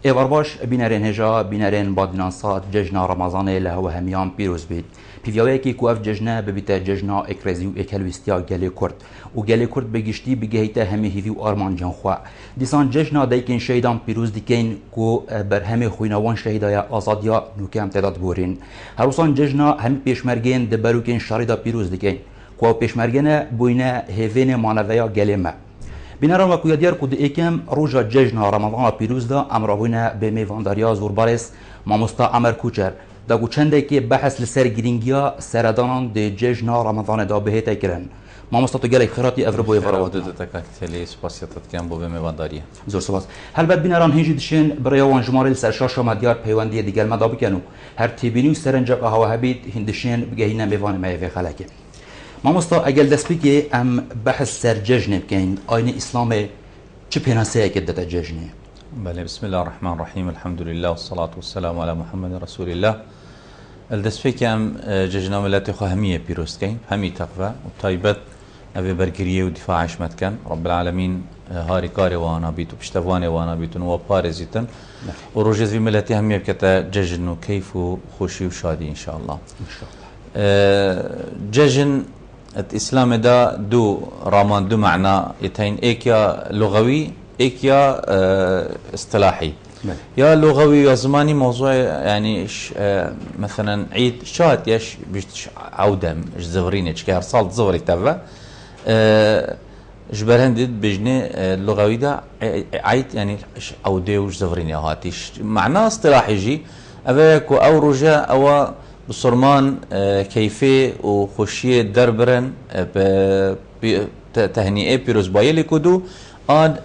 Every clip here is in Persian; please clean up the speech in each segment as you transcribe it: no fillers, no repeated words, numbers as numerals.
ایوار باش بینرین هجا بینرین بادنانسات جشن رمضان له و همیان پیروز بید پیویایی که کوف جشنه ببیت جشنا اکرزی و اکلویستیا گلی کرد و گلی کرد بگشتی بگهیته همه هیوی و آرمان جان خوا دیسان جشنا دیکن شهیدان پیروز دیکن کو بر همه خوینوان شهیدای آزادیا نوکم تعداد بورین هروسان جشنا همه پیشمرگین دبروکن شریدا پیروز دیکن کو پیشمرگنه بوینه هیوین مانویا گلیمه بینران و کویادیار کود ایکم روزا جشن رمضان پیروز دا امروزینه به میوانداریا زوربارس ماموستا عمر کوچر دا گوچنده که بحث لسر گرینگیا سردانان د جشن رمضان دا بهت کرن ماموستا تو گلک خیراتی افربوی فرات تلی سپاسیاتت کم بو به میوانداریا زور سپاس هل بعد بینران هنجی دشین برای وان جماره سرشاش مدیار پیوندی دیگر مدا بکنو هر تیبینیو سرنجا هوا هبید هندشین بگهینه میوان میوه خلکه ماموستا اگر دست بگی ام بحث سر جشن بکن آین اسلام چه پناسه کدت جشنه؟ بله بسم الله الرحمن الرحیم الحمد لله والصلاة والسلام على محمد رسول الله الدست بگی ام جشن ملت خو همیه پیروز کن همی تقوی و طایبت اوی برگریه و دفاع عشمت کن رب العالمین هاری کار وانا بیت و پشتوان وانا بیتون و پارزیتن و روجز وی ملتی همیه بکتا جشن و کیف و خوشی و شادی انشاءالله جشن الإسلام دا دو رامان دو معنى يتين إيك يا لغوي إيك يا اصطلاحي يا لغوي يا زماني موضوع يعني مثلا عيد شاد يش بيش عودة مش زفريني كهر صالت زفري تبع جبرهندد بجنة اللغوي دا عيد يعني عودة وش زفريني هاتيش معناه اصطلاحي جي أباكو أو رجاء أو بصرمان كيفية وخشية دربرن تهنئة بيروز بايلي كدو آن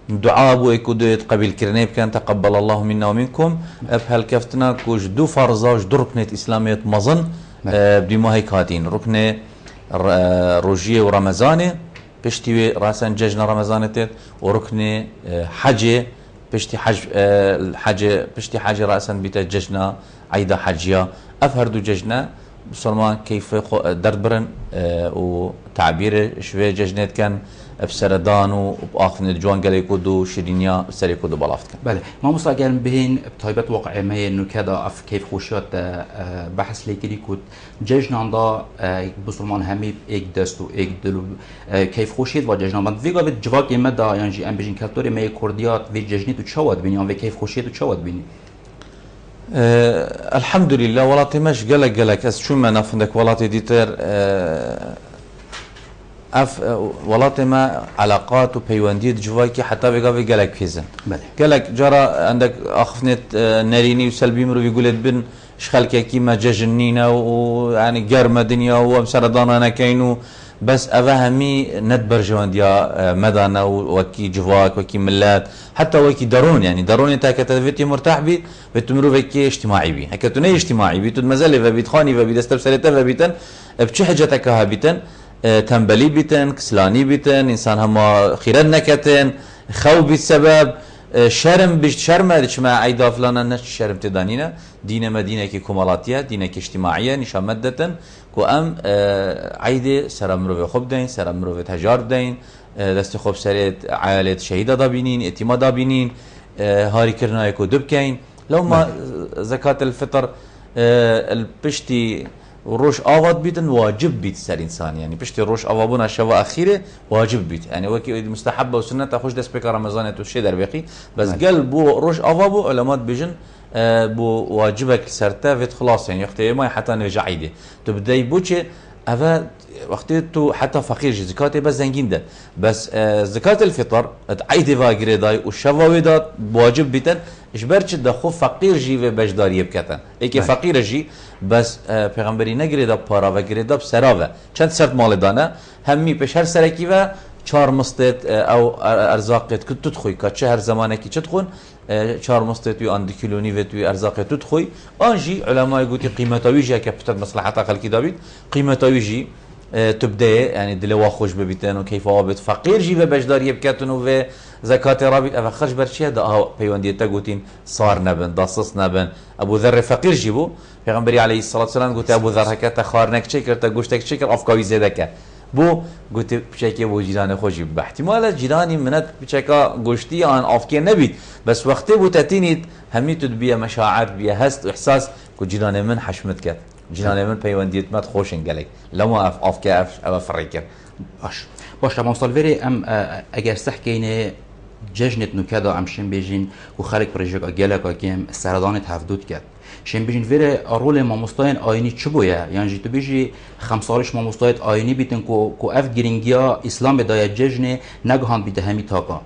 دعاء بو يكدو يتقبل كرنيب كان تقبل الله منا ومنكم بهالكفتنا كوش دو فرزا وش دو ركنة إسلامية مظن بدي ما هيك هاتين ركنة روجية ورمزانة بشتي راسا ججنا رمزانة وركنة حجة بشتي حج الحج بشتي حاجة رأسا بيتا ججنا عيدا حجيا أفهر دو ججنا بسلمان كيف دربرن وتعبير شوية ججنات كان بسردان وبآخر الجوان قال يكودو شيرينيا بسر يكودو بلافت كان. بله ما مستعجل بهين بطيبة واقع ما إنه كذا أف كيف خوشيات بحث ليكري كود ججنا عندا بسلمان همي إيك دستو إيك دلو كيف خوشيت وججنا من فيجا بتجواك مدى يعني أم بيجين كالتوري ما يكورديات في ججنيت وتشواد بيني أم في كيف خوشيت وتشواد بيني. الحمد لله ولاتي مش قلق از شو ما نفندك ولاتي ديتر ولاتي ما علاقات وبيواندية جواكي حتى بيقافي قلق فيزن قلق جرى عندك اخفنت ناريني وسلبي مرو يقول بن شخلك كي ما جاجنينا ويعني قرمة دنيا ومسردانا كينو بس أفهمي ندبر جوانديا مدانا وكي جواك وكي ملات حتى وكي دارون يعني دارون انت كتفيتي مرتاح بي بتمرو وكي اجتماعي بي هكتوني اجتماعي بي تود مزالي فبيتخاني فبيدستب سريتا فبيتن بچه حجتك هابيتن تنبلي بيتن كسلاني بيتن انسان هما خيران نكتن خو بالسبب شرم بيشت شرمه ديش ما عيدا فلانا نش شرم تدانينا دين مدينة كي كمالاتية دينة كي اجتماعية نشان مدتن كو ام عيدي سرم مروفي خوب دين سرم مروفي تهجار دين دست خوب سريت عائلة شهيدة دابينين اتما دابينين هاري كرنا يكو دبكين لو ما زكاة الفطر البشتي روش آواد بيتن واجب بيت سر إنسان يعني بشتي روش آوابونا شوا أخيرة واجب بيت يعني وكي مستحبة وسنة تخش دست بك رمضان توشي در بيقي بس قال بو روش آوابو علامات بيجن بو واجبك سرتا فيت خلاص يعني وقت ما حتى نرجع عيده تبدأ بوشي أفا وقت تو حتى فقير جي زكاة بس زنجين ده بس زكاة الفطر عيده فاقري داي والشواوي دا واجب بيتن إشبرش دخو فقير جي في بجداري بكتن إيكي فقير جي بس پیغمبری نگیره دا پارا و گیره دا سراوه چند سرد مال دانه همی پیش هر سرکی و چهار مستت او ارزاقت که تدخوی که چه هر زمانه که چه تخون چهار مستت و اند کیلونی و توی ارزاقت تدخوی آنجی علماء گوتی قیمتاوی جا که پتر مصلحت خلقی دابید قیمتاوی جی تبدأ يعني دلوا خوش ببيتن وكيف وابد فقير جي بجداري بكاتن و زكاة رابط أفا خرج برشيا دا بيواندية تقوتين صار نبن داصص نبن أبو ذر فقير جيبو پیغمبری علیه الصلاة والسلام قلت أبو ذر هكذا خارنك شكر تقوشتك شكر أفكاوي زيدك بو قلت بشكل بو جيران خوشي باحتمال جيراني منت بشكل قشتي عن افكي نبيت بس وقت بو تاتيني همي تدبيه مشاعر بيه هست احساس كو جيران من حشمتك جيران من بيونديت مات خوشن قالك لما افكي اف فريكر باش مامۆستا الفيري ام اگر سحكينه ججنت نكادا ام شين بيجين وخلق بريجك اجلك كيم سردانت هفدود كات شين بيجين فيري رول مامۆستاين ايني چبويا يعني جي تو بيجي 5 سالش مامۆستايت ايني بيتن كو اف جرينجيا اسلام بدايه ججنه نگهان بيته همي تاقا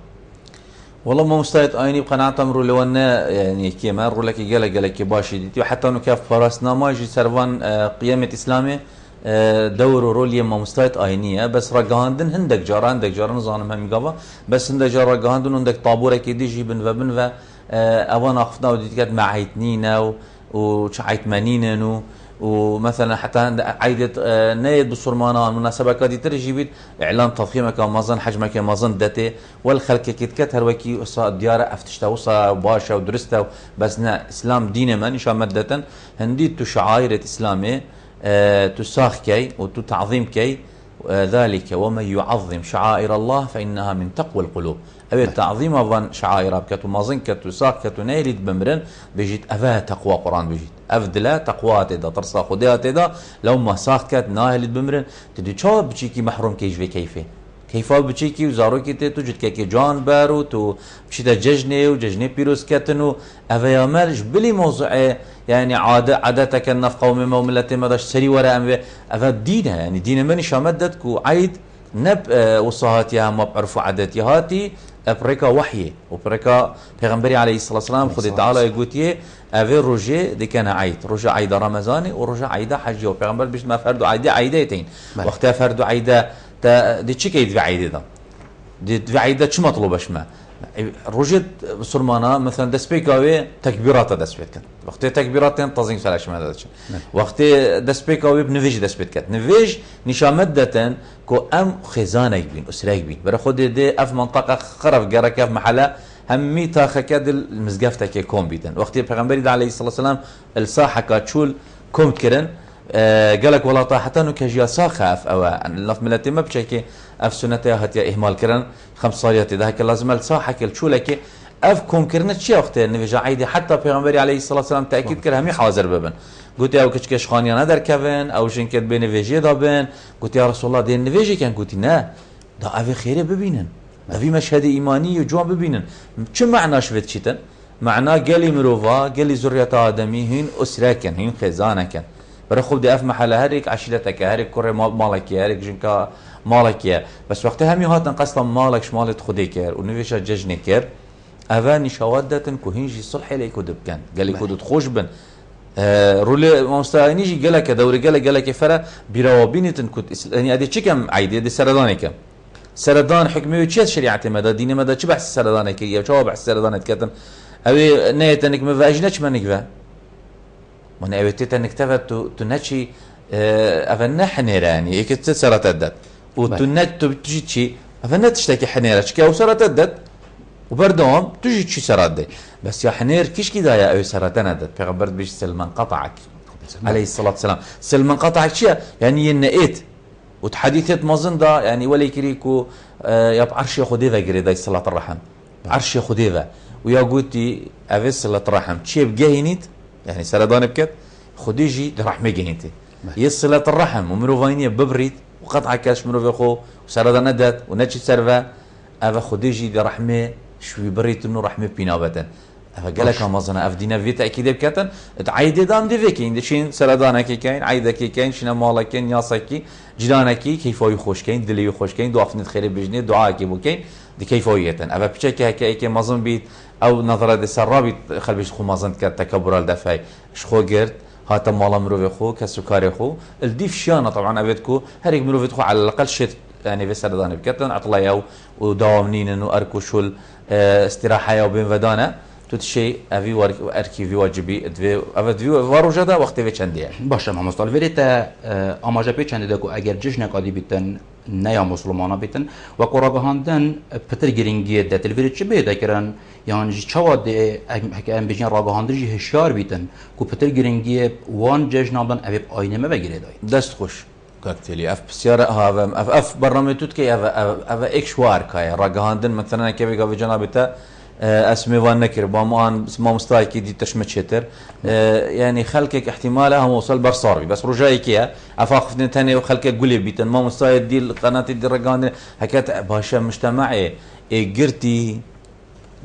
والله مامۆستایت ايني بقناعتم رو لونا يعني كيما رولك قالك باشي ديتي وحتى انه كيف فراسنا جي سرفان قيامه اسلامي دور رولي مامۆستایت اينيه بس رقاندن هندك جاران زانم هم قبا بس هندك جار رقاندن هندك طابوره كي يجي بن و اوان اخفنا وديت معيتنينا وشعيت منينن ومثلا حتى عيدة نايد بصرمانة المناسبة كادي ترجي بيت إعلان تضخيمك ومازن حجمك ومازن دتي والخلق كيت هروكي وصا ديارة أفتشتا وصا باشا ودرستا بس نا إسلام دين ما نشا مدة هندي تو شعائر إسلامي تساخ كي وتعظيم كي ذلك ومن يعظم شعائر الله فإنها من تقوى القلوب أبي تعظيم أظن شعائر بكتو مازن كتو ساخ كتو نيلد بمرن بيجيت أفا تقوى قرآن بيجيت أفدلا تقوى تدا ترسا خديها تدا لو ما ساخ كت ناهلد بمرن تدي شو بتشيكي محروم كيش في كيفه بتشيكي وزاروكي تجد كي جان بارو تو بشيتا ججني بيروس كتنو أفا يامرش بلي موضوع يعني عادتك النفقه ومما وملتي ما داش سري وراء أفا دينها يعني دين من شامدت كو عيد نب وصهاتها ما بعرفوا عاداتياتي ابريكا وحي وبريكا پیغمبري عليه الصلاه والسلام خد تعالى يقولي افي روجي دي كان عيد روجا عيد رمضاني وروجا عيد حج وبيغمبر بيش ما فردوا عيدتين وقتها فردوا عيده دي تشيكيد في عيده دي في عيده شو مطلوبش ما روجت سرمانا مثلا دسبيكاوي تكبيرات دسبيكت وقت تكبيرات تنتظم سلاش ما هذا وقت دسبيكاوي بنفيج دسبيكت نفيج نشامدة كو ام خزانه بين اسره بين برخد دي اف منطقه خرف جرك في محله همي تاخكد المزقفته كي كوم بيدن وقت البيغمبري عليه الصلاه والسلام الساحه كاتشول كوم كرن قالك والله طاحتن وكجيا ساخف او لف ملتي ما بشكي اف سنتها هتيا اهمال كرن 5 صاليات ذاك لازم الصاحه كل شو لك اف كون كرنت شي وقت نفجا عيدي حتى پیغمبري عليه الصلاه والسلام تاكيد كره همي حاضر ببن قلت يا كشكش خانيا ندر كفن او شنكت بين فيجي دابن قلت يا رسول الله دين نفيجي كان قلت نا دا افي خيره ببينن في مشهد ايماني وجوان ببينن شو معنى شفت شتن معناه قالي مروفا قالي ذريه ادمي هين اسره كان هين خزانه كان برخو بدي اف محل هريك عشيرتك هريك كره مالك هريك جنكا مالك بس وقتها هم هاتن قصلا مالك شمالت خديكر ونفيش ججنكر اواني شوادتن كوهنجي صلح لي كود بكان قال لي كود تخوش بن رولي مستانيجي قالك دوري قالك فرا بروابينتن كنت يعني ادي تشكم عيدي ادي سردانك سردان حكمي وتشيت شريعه مدى ديني مدى تشبح سردانك يا شو بحث سردانك كتن ابي نيتنك ما فاجنتش منك من اويتيت انك تفت تنشي افنا حنيره يعني هيك تسرت الدد وتنت تجي شي افنا تشتكي حنيره شكا وسرت الدد وبردهم تجي شي سرد بس يا حنير كيش كذا يا او سرتنا الدد پیغمبر بيش سلمان قطعك عليه الصلاه والسلام سلمان قطعك شي يعني ينقيت وتحديثت مازن دا يعني ولا يكريكو يا بعرش خديفه قريدا صلاه الرحم عرش خديفه ويا قوتي افي صلاه الرحم شي بجهينيت يعني سردان بكت خديجي رحمه جهنتي يصلة الرحم ومروفينية ببريد وقطع كاش مروفي وسردان ندت ونتشي سرفا افا خديجي دي رحمه شوي بريت انه رحمه بينابتن افا قالك مازنا افدينا في تاكيد بكتن تعيد دام دي فيكين دشين سردانك كاين عيدك كاين شنو مالك كاين ياسكي جيرانك كيف يخوش كاين دلي يخوش كاين دوافنت خير بجني دعاء بو كاين دي كيفويتن افا بشكي هكا مازن بيت او نظره دي سرابي خلبيش خو مازن كتكبر الدفاي شخو قرد هاتا مالا مروفي خو كسكاري خو الديف شيانه طبعا ابيتكو هريك مروفي خو على الاقل شت يعني في سردان بكتن عطلايا وداومنين انه اركو شول استراحه وبين ودانا توتشي افي اركيفي واجبي افي واروجدا وقت في چنديه باشه ما مستال وريتا اماجا بي چنده کو اگر جشن قادي بيتن نيا مسلمانا بيتن و قراغاندن پتر گرینگی د تلویری چه به دکران يعني چواد ام بيجين راغاندرجي هشيار بيتن کو پتر گرینگی وان جشن ابن ابي آینه ما بگیره دای دست خوش كاكتيلي اف بسيارة هذا اف برنامج كي هذا اكشوار كاي راجهاندن مثلا كيف قال جنابته اسمي وان نكر بامان ما مستايكي دي تشمت شتر يعني خلكك احتمالها هم وصل برصاربي بس رجاي كيا افاقفني ثاني وخلكك قولي بيتن ما مستايد دي القناه دي الرجاندن حكيت باشا مجتمعي قرتي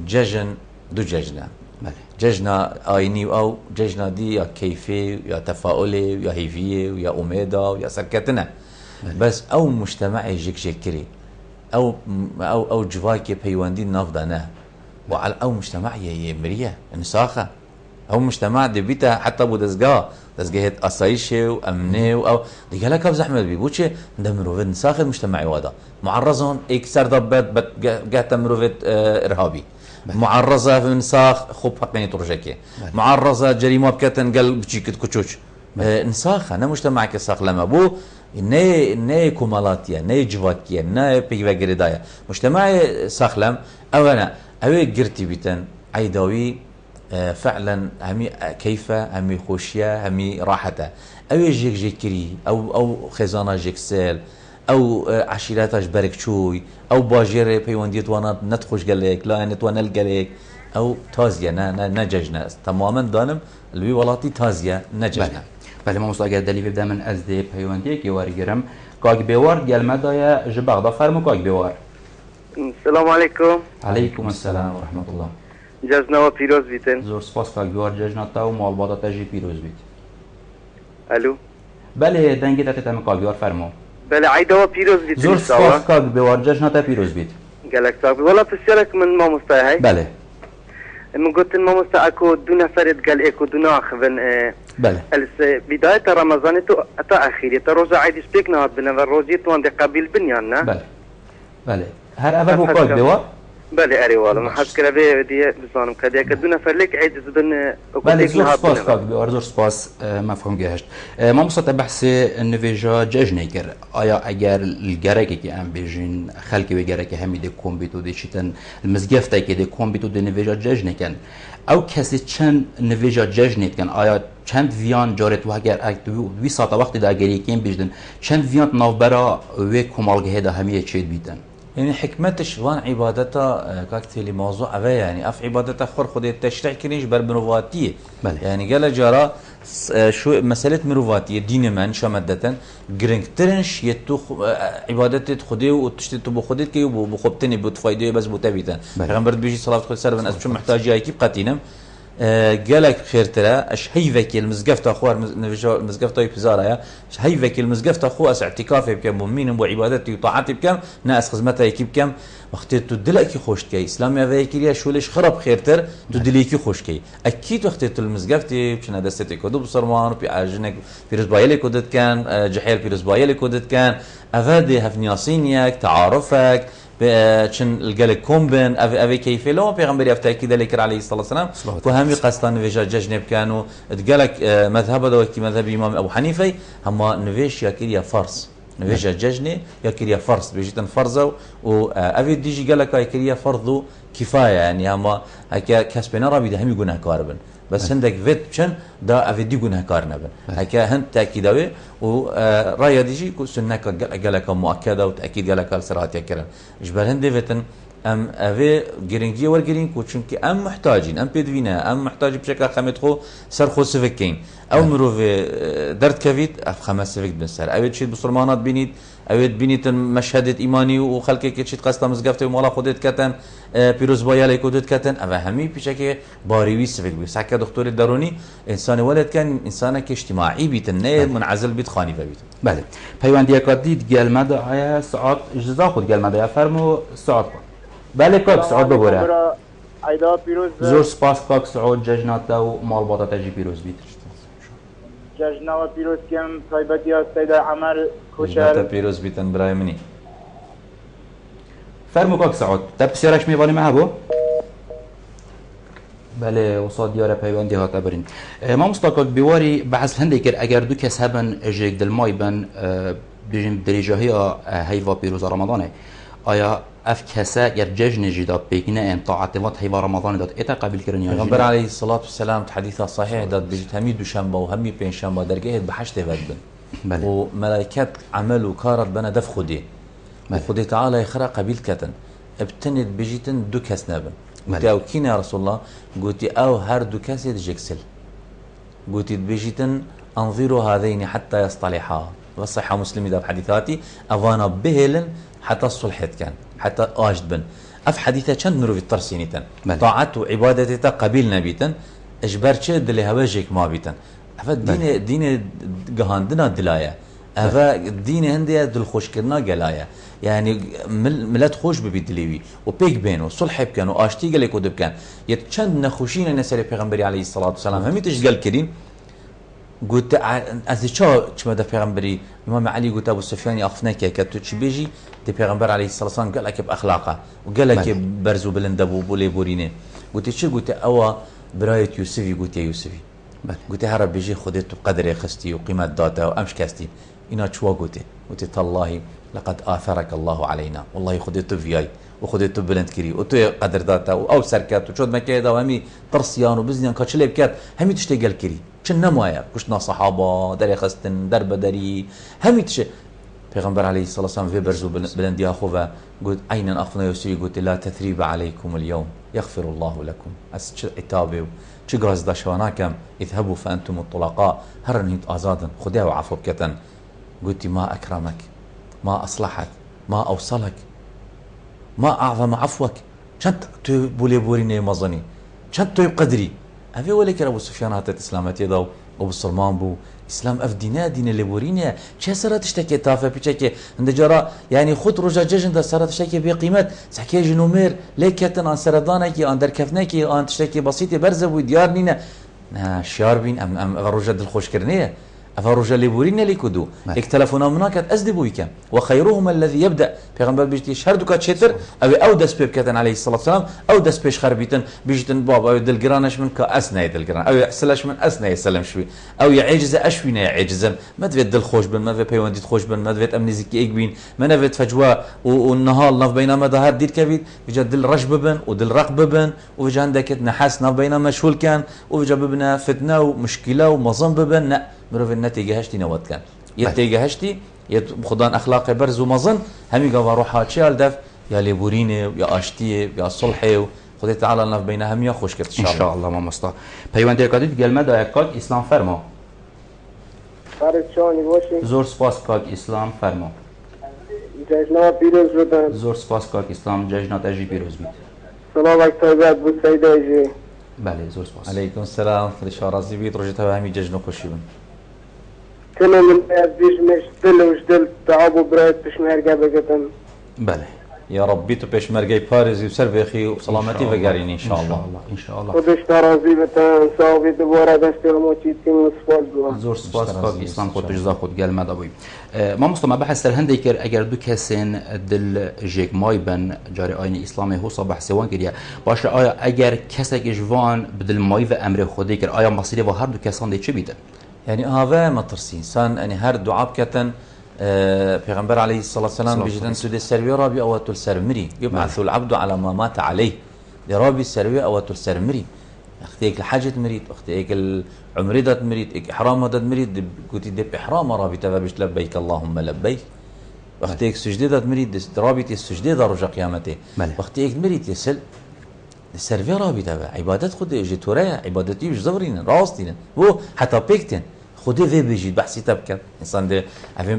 ججن دو ججنا ججنا ايني او ججنا دي يا كيفي يا تفاؤلي يا هيفيه يا اميدا يا سركتنا بس او مجتمع يجيك شكري او جواكي بيواندي نافدانا وعلى او مجتمع يمريه انساخه او مجتمع دي بيتا حتى ابو دزقه اسايشه وامنه او دي قالك ابو احمد بيبوتشي دمرو في نساخ مجتمعي وهذا معرضون اكسر ضبط قاعد تمرو في ارهابي معرضه في نساخ خوب حقني ترجكي معرضه جريمه بكتن قلب بتشيكت كوتشوش نساخ انا مجتمع كساخ لما بو ني كومالاتيا ني جواكيا ني بيغريدايا مجتمعي ساخلم او انا اوي قرتي بيتن عيداوي فعلا همي كيفه همي خوشيه همي راحته اوي جيك جيكري او خزانه جيكسل او عشيراتاش برك شوي او باجير بيونديت وانا نتخش قالك لا نتوانا قالك او تازيا نججنا تماما دانم الوي ولاتي تازيا نججنا بله ما مستاجر دلی بده من از دی پیوندی کی وارگرم کاغ بیوار گل مدای جباغ دا فرمو کاغ بیوار السلام عليكم. عليكم السلام ورحمة الله. جزنا و پیروز بیتن. زور سپاس کاغ بیوار ججنا تا و مالبادا تجی پیروز بیت. الو. بله دنگی تا تتم کاغ بیوار فرمو. بله عيدا و پیروز بیتن. زور سپاس کاغ بیوار ججنا تا پیروز بیت. قالك صاحبي والله بسيرك من ما مستاهي. بله. من قلت ما مستاكو دون فرد قال اكو دون اخذن بله. بداية رمضان تو اتا اخيري تروزا عيد سبيكنا هاد بنا روزيت وان قبيل بنياننا. بله. بله. هر اول بو کاغ بیوار؟ بله اري والله ما حد كلا بي دي بزانم كدي كدون فرلك عيد زبن بله زور سپاس کاغ بیوار زور سپاس مفهوم گهشت. ما مستعد بحث نویجا ججنه کر آیا اگر الگرکی که ام بیجین خلقی و گرکی همیده کمبیتو دی چیتن المزگفته که دی کمبیتو دی نویجا ججنه کن او کسی چند نویجا ججنه کن آیا چند ویان جارت و اگر دوی ساعت وقتی دا گری کن بیجدن چند ویان نافبرا و کمالگه دا همیه چید بیتن يعني حكمتش وان عبادتها كاكتيلي موضوع أبا يعني أف عبادتها خور خد التشريع كنيش بربنوفاتية يعني قال جرا شو مسألة مروفاتية دين من شمدة جرينكترنش يتو عبادتي خديه وتشتي بخديت كي وبخبتني بتفايدة بس بتبيتن غير بيجي صلاة خد سر من أسبوع محتاج جاي كيف قتينم قالك خير ترى اش هيفك المزقفت اخوار مزقفت بزارة يا هيفك المزقفت اخو اس اعتكافي بكم ومين وعبادتي وطاعتي بكم ناس خدمتها كيف بكم وقت تدلك خوش كي اسلام يا فيكيا شو ليش خرب خير تر تدليك خوش كي اكيد وقت المزقفتي بشنا دستي كدو بصرمان بيعجنك في رزبايلي كودت كان جحيل في رزبايلي كودت كان افادي هفنياسينيك تعارفك چن الجلك كومبن أبي كيف لو بيغمبري أفتاكيد ذكر عليه الصلاة والسلام وهم قصدان فيجا ججنب كانوا تقالك مذهب هذا وكي مذهب إمام أبو حنيفة هم نفيش يا فرس نفيش ججني يا فرس بيجيتن فرزه وأبي ديجي قالك يا فرض كفاية يعني هم هكا كسبنا ربي ده هم يقولنا كاربن بس هندك فيت بشن دا أفيدي جونها كارنبن هكا هند تأكيدوي ورأي ديجي كسنة قالك مؤكدة وتأكيد قالك السرعات يكرن إجبار هند فيتن أم أفي جرينجي والجرين كوتشنك أم محتاجين أم بدوينا أم محتاج بشكل خمت خو سر خو سفكين أو مروفي درت كفيت أف خمس سفك بنسر أويد شيء بصرمانات بينيت أويد بينيت مشهدة إيماني وخلك كشيت قصة مزقفته ومالا خدت كتن بيروز بايا كودت كتن أفا همي بشكل باريوي سفك بس حكى دكتور الداروني إنسان ولد كان إنسان كاجتماعي بيتن منعزل بيت خاني بيت بله پیوندی کادید گل مده های ساعت اجازه خود گل مده فرمو ساعت بله کاک سعود ببره عيدا بيروز زور سپاس کاک سعود ججنات و مال بادا تجی پیروز بیت ججنا و بيروز كم طيبتي السيدة عمر كوشر بيروز بيتن براي مني فرمو کاک سعود تب بسیارش میوانی محبو بله وصاد دیاره پیوندی ها تبرین ما مستقاق بیواری بحث هنده کر اگر دو کس هبن جیگ دل مای بن بجیم دریجه ها هیوا پیروز رمضانه آیا اف کسا اگر ججن جدا بيكنا ان طاعتات هيوا رمضان دات اتا قبل كرن يا پیغمبر عليه الصلاه والسلام حديثه صحيح دات بيجت همي دوشنبه و همي پنجشنبه درگه بحشت ودبن وملائكات عمل وكارت بنا دف خدي وخدي تعالى يخرق قبيل كتن ابتند بجيتن دو كاس نابن قلت او كينا يا رسول الله قلت او هر دو كاس يتجكسل قلت بجيتن انظروا هذين حتى يصطلحا والصحة مسلم إذا بحديثاتي أفانا بهلن حتى الصلحت كان حتى آجد بن أف حديثة كان نرو في الترسينيتن طاعت وعبادتي قبيل نبيتن إجبار شد اللي هواجيك ما بيتن أفا دين جهاندنا دلايا أفا دين هندية دل خوش كرنا جلايا يعني ملت خوش ببيدليوي وبيك بين وصلح بكان وآشتي قال يكود بكان يتشند نخوشين نسأل پیغمبري عليه الصلاة والسلام همي تشجل كرين قلت از چه مده پیغمبری امام علی قلت ابو سفیان اخفنا که تو چی بیجی دی پیغمبر علیه الصلاه والسلام قال لك باخلاقه وقال لك برزو بلندبو بولي بورينه قلت شو قلت اوا برايت يوسفي قلت يا يوسفي قلت هرب بيجي خدت بقدر خستي وقيمه داتا وامش كاستي انا شو قلت تالله لقد اثرك الله علينا والله خدت فياي وخدت بلند كري وتو قدر داتا او سركات وشود ما كيدا وهمي طرسيان وبزنيان كاتشلي بكات همي تشتغل كري كنا مايا كشنا صحابه دري خستن درب دري همي تش پیغمبر عليه الصلاه والسلام في برزو بلندي اخوه قلت اين اخونا يوسف قلت لا تثريب عليكم اليوم يغفر الله لكم عتابي چه غاز داشواناكم اذهبوا فانتم الطلقاء هرنيت ازادن خديا وعفو بكتن قلت ما اكرمك ما اصلحك ما اوصلك ما اعظم عفوك شنت بولي بوريني مظني شنت قدري أبي ولك أبو سفيان هاتت إسلامتي ذو أبو سلمان بو إسلام أفدينا دين اللي بورينيا شو سرت تشتكي تافه بيشتكي عند جرا يعني خد رجع ججن ده سرت تشتكي بقيمة سحكي جنومير ليكتن عن سردانك عن دركفنك عن تشتكي بسيطة برزب وديار نينا شيار بين أم رجع الخوش كرنيه أفرج اللي بورينا ليكودو اختلفنا مناك أزدبوا يكم وخيرهم الذي يبدأ پیغمبر بيجتي شهردو كات شتر أو دس بكتن عليه الصلاة والسلام أو دس بيش خربيتن بيجتن بابا أو دلقرانش من كأسنا دلقران أو يسلش من أسنا يسلم شوي أو يعجز أشوينا يعجز ما تفيد دل خوش بن ما تفيد بيوانديت خوش بن ما تفيد أمني زكي إيقبين ما نفيد فجوة والنهار نف بينما ظهر دير كبير بيجا دل رجب بن ودل رقب بن وبيجا عندك نحاس نف بينما مشغول كان وبيجا ببنا فتنة ومشكلة ومظن ببن مروف النتيجة هشتي نوت كان يتيجة هشتي خدان أخلاق برز ومظن همي قوا روحها تشال دف يا ليبوريني يا أشتي يا صلحي خدي تعالى نف بينها هم يا خوش كرت إن شاء الله ما مستا پیوندی کادید گل مدا کاک اسلام فرما فرشانی باشی زور سپاس کاک اسلام فرما جشن‌ها پیروز بودن زور سپاس کاک اسلام جشنات اجی پیروز بید سلام وقت طیبت بود سید اجی بله زور سپاس عليكم السلام خدي رازي بيت رجعتها همي ججنو خوشيبن كنا من بيش مش دل وش دل تعبوا برايت بيش مهرقا بقتن بله يا ربي تو بيش مرقي باريزي وسربي اخي وسلامتي وقاريني ان شاء الله ان شاء الله خودش ترازی بتن ساوی دوباره دستی هموچی تیم سپاس بوا زور سپاس کاک اسلام خود جزا خود گل مدا بوی ما مستمع بحث سر هندی کر اگر دو کسین دل جیک مای بن جاری آین اسلامی هو صبح سوان کریه باشه آیا اگر کسی که جوان بدل مای و امر خودی کر آیا مصیری و هر دو کسان دی چه بیدن يعني هذا ما ترسين سان يعني هر دعاء كتن پیغمبر عليه الصلاة والسلام بيجدن سود السروي رابي أو تل سرمري يبعث العبد على ما مات عليه لرابي السروي أو تل سرمري اختيك الحاجة مريد اختيك العمريدة مريد إحرام دد مريد قلت دب إحرام رابي تبابش لبيك اللهم لبيك واختيك سجدة مريد رابي السجدة رجع قيامته واختيك مريد يسل السروي رابي تبع عبادات خد جتوريا عبادتي مش زورين راستين هو حتى بيكتن خودی وی بجید بحثی تب کرد انسان ده افیم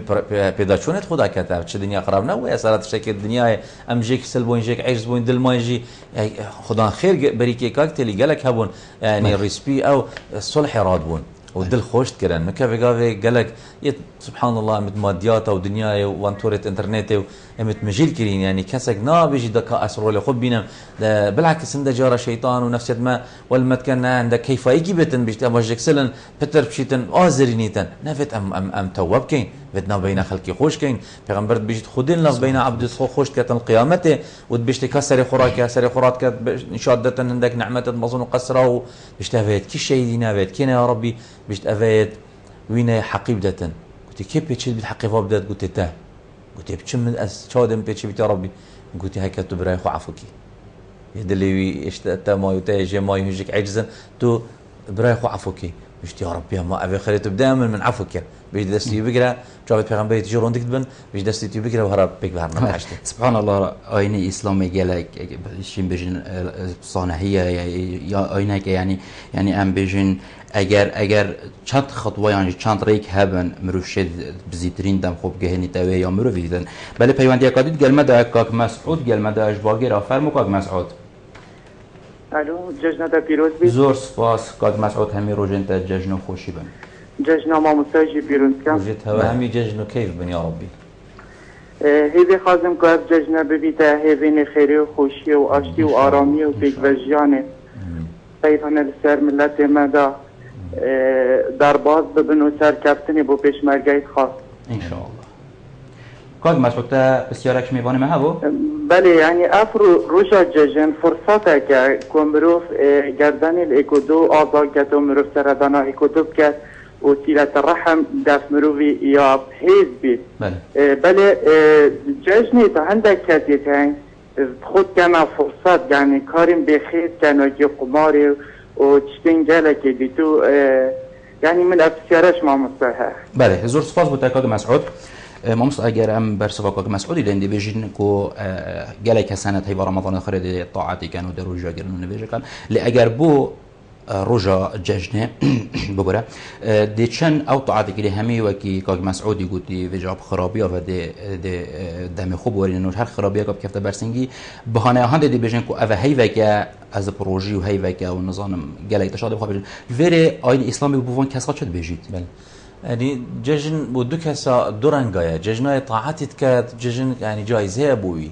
پیداشونت خدا کرد چه دنیا خراب نه و اثرات شکل دنیای ام جیک سلبون جیک عجز بون دل ماجی خدا خیر بریکی کاک تلی گلک هبون یعنی ریسپی او صلح راد بون ودل خوشت كرن مكافي قافي قالك سبحان الله مت ماديات او دنيا وانتورة انترنت ومت مجيل كرين يعني كسك نا بيجي دكا اسرو اللي خب بينا بالعكس عنده جاره شيطان ونفس ما والمت كان عندك كيف يجي بتن بيجي امجك سلن بتر بشيتن ازرينيتن نفت ام توب كين بدنا بين خلقي خوش كين پیغمبر بيجي خدين لنا بين عبد خوش كتن قيامته ودبشت كسر خوراك سر خورات كت شادة عندك نعمه مظن قسره بيشتهيت كل شيء دينا بيت كنا يا ربي بيشت افيت وين حقيب دتن قلت كيف بيتشيل بالحقي فابدات قلت تا قلت بتشم من اس شادم بيتشي بيت يا ربي قلت هيك تبراي خو عفوكي يدلي اشتات ما يتاجي ما يهجك عجزا تو براي خو عفوكي بيجت يا ربي ما ابي خليته دائما من عفوك بيجي دستي بقرا جابت پیغمبر تجرون دكتبن بيجي دستي بقرا وهرب بك بهرنا حشته سبحان الله آینه اسلامی گلک شیم بجن صانعیه یا آینه که یعنی ام بجن اگر چند خطوه یعنی چند ریک هبن مروشد بزیترین دم خوب گهنی توی یا مرو ویدن بله پیوندی کادید گلمه دا کاک مسعود گلمه دا اجباگی را فرمو کاک مسعود الو جشن پیروز بید زور سپاس کاک مسعود همی روژن تا جشن خوشی بن جشن ما مساجی پیروز کم وجدت هوا همي ججن كيف بن يا ربي هیوی خازم که اف جشن ببیده هیوین خیری و خوشی و آشتی و آرامی و پیک و جیانه قیفانه لسر ملت مدا در باز ببن و سر کفتنی بو پیشمرگیت خواست انشاءالله کاک مسعود تا بسیارکش میوانه مه بو؟ بله یعنی اف روشا جشن فرصته که کمروف گردن الاکودو آزاد کت و مروف سردانا اکودو بکت وسيلة الرحم داف مروفي يا حزبي بله جشني عندك كاتيتين خود كان فرصات يعني كارم بخير كانوا يجي قماري وتشتين جالك ديتو يعني من افسيارش ما مصلحه بله زور سپاس بوده کاک مسعود مامست اگر ام برسوا کاک مسعودی لندی بجین کو گلک سنت هی رمضان خرید طاعتی کانو در روزا گرنو نویجه کان لی اگر بو رجا جشنه ببره دیچن او طاعتی که همی وکی کاک مسعودی گویی وجاب خرابی و ده دم خوب ورین نور هر خرابی که کفته برسنگی بهانه هند دی بجن کو اوه هی وکه از پروژی و هی وکه و نظام گلای تشاد بخواه بجن وری آین اسلامی بوون کسا چد بجید بله يعني ججن بودو كسا دورانغايا ججناي طاعتي كات ججن يعني جايزه بوي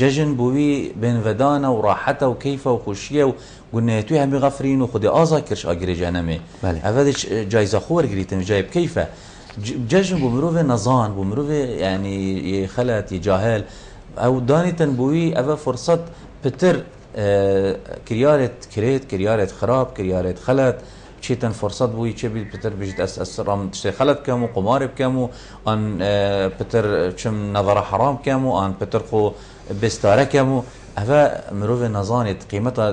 ججن بوي بين ودانا وراحته وكيفه وخشيه وقلنا توي هم غفرين وخدي ازاكرش اجري جانمي هذا جايزه خور قريتن جايب كيفه ججن بمروف نظان بمروف يعني خلت يجاهل او دانيتن بوي اف فرصه بتر كريارة خراب كريارة خلت چیتن فرصت بوی چه بیل پتر بجید اس رام تشتی خلط کمو قمار بکمو آن پتر چم نظر حرام کمو آن پتر خو بستاره کمو اوه مروف نظانیت قیمتا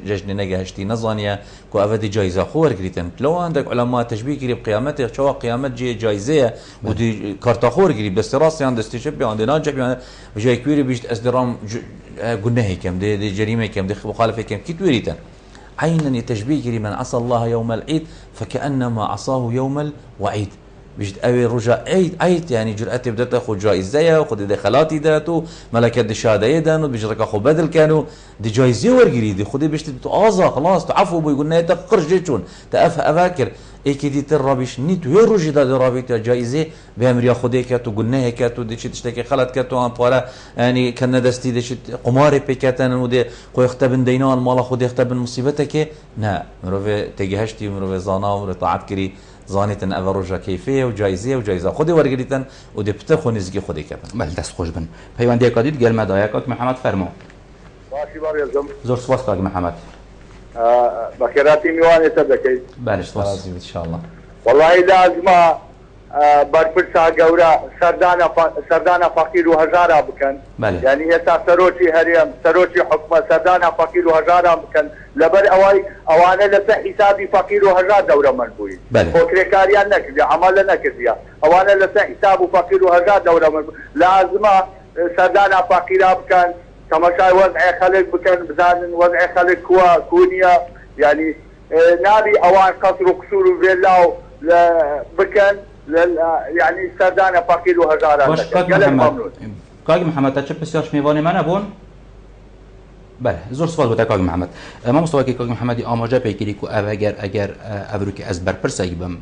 ججن نگهشتی نظانیه که اوه دی جایزه خور گریتن لو عندك علماء تشبیه گریب قیامت چوا قیامت جی جایزه و دی کارتا خور گریب دستی راستی آن دستی شبی آن دی ناجب یعنی بجای کویری بجید از درام گناهی کم دی جریمه کم دی مخالفه کم کی تویریتن عينا تشبيه من عصى الله يوم العيد فكأنما عصاه يوم الوعيد بيجد أوي رجاء عيد يعني جرأتي بدأت أخذ جائزة وخذ دخلاتي داتو ملكة الشهادة دانو بيجرك أخذ بدل كانوا دي جائزة ورقريدي خذي بيشتي آزا خلاص تعفو بيقولنا تقرش جيتشون أفاكر ايكي ترابيش نيتو يروجي دا رابيت جائزه بامريا خودي كاتو قلناها كاتو دي تشتكي خلت كاتو ان بولا يعني كان دستي دي قماري بيكاتن ودي خو يختبن دينان مال خودي يختبن مصيبتك نا مروف تجهشتي مروف زانا وطاعت كري زانيتن افروجا كيفيه وجائزه خودي ورغريتن ودي بتخو نزغي خودي كاتن بل دست خوش بن پیوندی کادید گل مدایکات محمد فرمو ماشي بار يلزم زور سواس کاک محمد بكراتي ميواني تبكي بله سواس ان شاء الله والله لازم برفرسا قورا سردانا فقير وهزارة بكن بله يعني هتا سروتي هريم سروتي حكمة سردانا فقير وهزارة بكن لبر اوانا لسا حسابي فقير وهزار دورة منبوي بله فكركاريان نكذي عمال نكذي اوانا لسا حساب فقير وهزار دورة منبوي لازم سردانا فقير بكن تماشا وضع خلق بكن بزان وضع خلق كونيا يعني نابي اوان قصر وكسور وبيلاو بكن يعني سردانا فقير وهزارة باش کاک محمد تا چه بسیارش میوانی من ابون بله زور سوال بوده کاک محمد ما مستوى کاک محمدی آماجه پیگیری که اگر ابرو که از برپرسه بم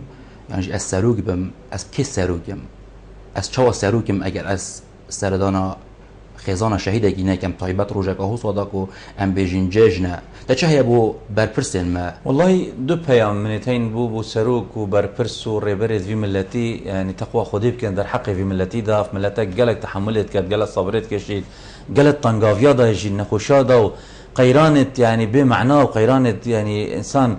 یعنی از سروگ بم از کی سروگم از چوا سروگم اگر از سردانا خزانه شهیده گینه کم طایبت روزه که هوس وداکو ام بیجین ججنه تا چه هی ابو برپرسن ما والله دو پیام منتين بو سروك وبربرس وريبرد في ملتي يعني تقوى خديب كان در حقي في ملتي دا في ملتك قالك تحملت كانت قالت صبرت كشيد قالت طنقافيا دا يجي نخوشادا وقيرانت يعني بمعناه وقيرانت يعني انسان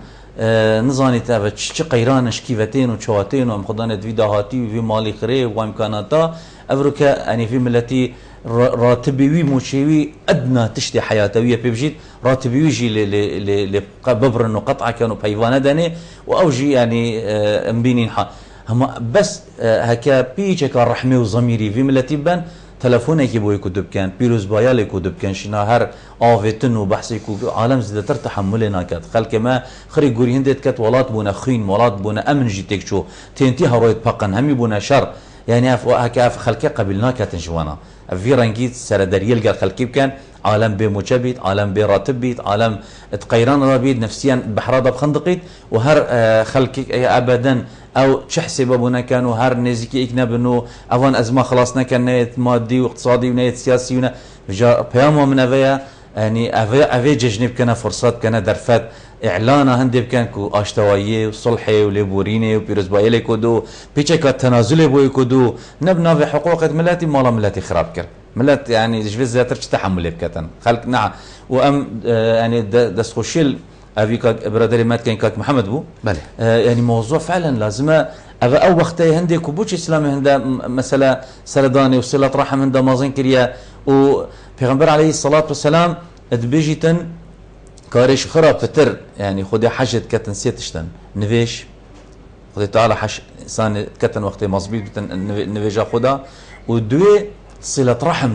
نظاني تابت چه قيرانش كيفتين وشواتين وام خدانت في دهاتي وفي مالي خري وامكاناتا افروكا يعني في ملتي راتبي موشيوي ادنى تشتي حياتويه بيجيت راتبي يجي ببر انه قطعه كانوا بيوانا داني واوجي يعني مبينين هما بس هكا بيجك الرحمه وضميري في ملتي بان تلفونك بو يكتب كان بيروز بايال يكتب كان شنا هر افيتن وبحثي عالم زدتر تحملنا كات خلك ما خري غوري هندت كات ولات بونا خين ولات بونا امن جيتك شو تنتي هرويت بقن همي بونا شر يعني هكا خلك قبلنا كات جوانا في رنجيت سر دريل قال خلكي كان عالم بمجبيت عالم براتبيت عالم تقيران ربيد نفسيا بحراضه بخندقيت وهر خلكي ابدا او تحسب ابونا كانوا هر نزيكي اكنب انه اوان ازمه خلاصنا كان نيت مادي واقتصادي ونيت سياسي ونا بيامو من افيا يعني افي جنب كان فرصات كان درفات اعلانه هندب كان كو اشتوايه وصلحي وليبوريني وبيروز بايلي كودو بيتشك التنازل بو كودو نبنا في حقوق ملاتي مالا ملاتي خراب كر ملات يعني جفز زاترش تحمل بكتن خلق نعم وام يعني دس خوشيل افيك برادري مات كان كاك محمد بو بله يعني موضوع فعلا لازم او وقتي هندي كوبوش اسلامي هندا مساله سرداني وصله رحم هندا مازن كريا وبيغمبر عليه الصلاه والسلام ادبيجيتن كاريش خراب فتر يعني خدي حاجه كتن سيتشتن نفيش خدي تعالى حش انسان كتن وقتي مظبيط نفيجا خدا ودوي صله رحم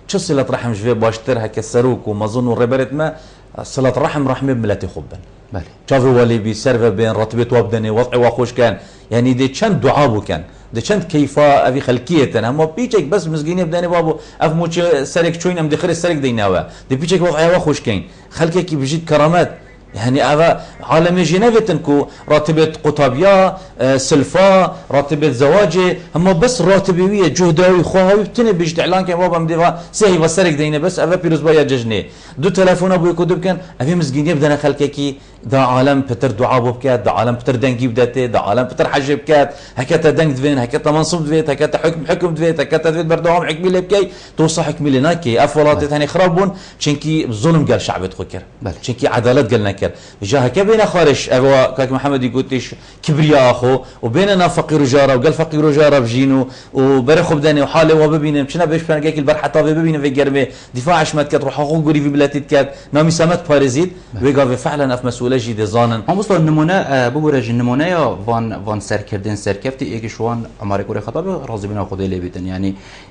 شو صله رحم جوي باشتر هكا سروك ومظن وربرت ما صله رحم رحمه بملاتي خبن بله شافوا ولي بيسرف بين راتبه وابدني وضعي واخوش كان يعني دي چند دعابو كان دي چند كيفا ابي خلقيه هم بيچك بس مزغيني بداني بابو اف موچ سرك شوين ام دخل السرك ديناوا دي بيچك وضعي واخوش كان خلقك بيجيد كرامات يعني هذا عالم جنيفتنكو راتبه قطابيه سلفا راتبه زواجي هم بس راتبيه جهداوي خوهاوي بتني بيجي اعلان كان بابا مديفا سهي وسرك دينا بس افا بيروز بايا ججني دو تليفون ابو يكتب كان افي مسكين بدنا خلككي دا عالم بتر دعاء بكات دا عالم بتر دنجي بداتي دا عالم بتر حج بكات هكذا دنج دفين هكذا منصب دفيت هكذا حكم دفيت هكذا دفيت بردوام حكمي لبكي توصى حكمي لناكي افولات ثاني خرابون شنكي ظلم قال شعب تخكر شنكي عداله قالنا كر جاها كبينا خارج ابو كاك محمد يقولش كبرياء اخو وبيننا فقير وجاره وقال فقير وجاره بجينو وبرخ بدني وحاله وببين مشنا بيش فنجاك البرحه طابه ببين في قربه دفاع شمت كت روح اخو غوري في بلاتي كات نامي سمت باريزيد ويقف فعلا اف مسؤوليه جدي زانن هم وصلوا النمونه بورج النمونه يا فان سركردن سركفتي ايش شوان امريكا خطاب راضي بنا خدي لي بيتن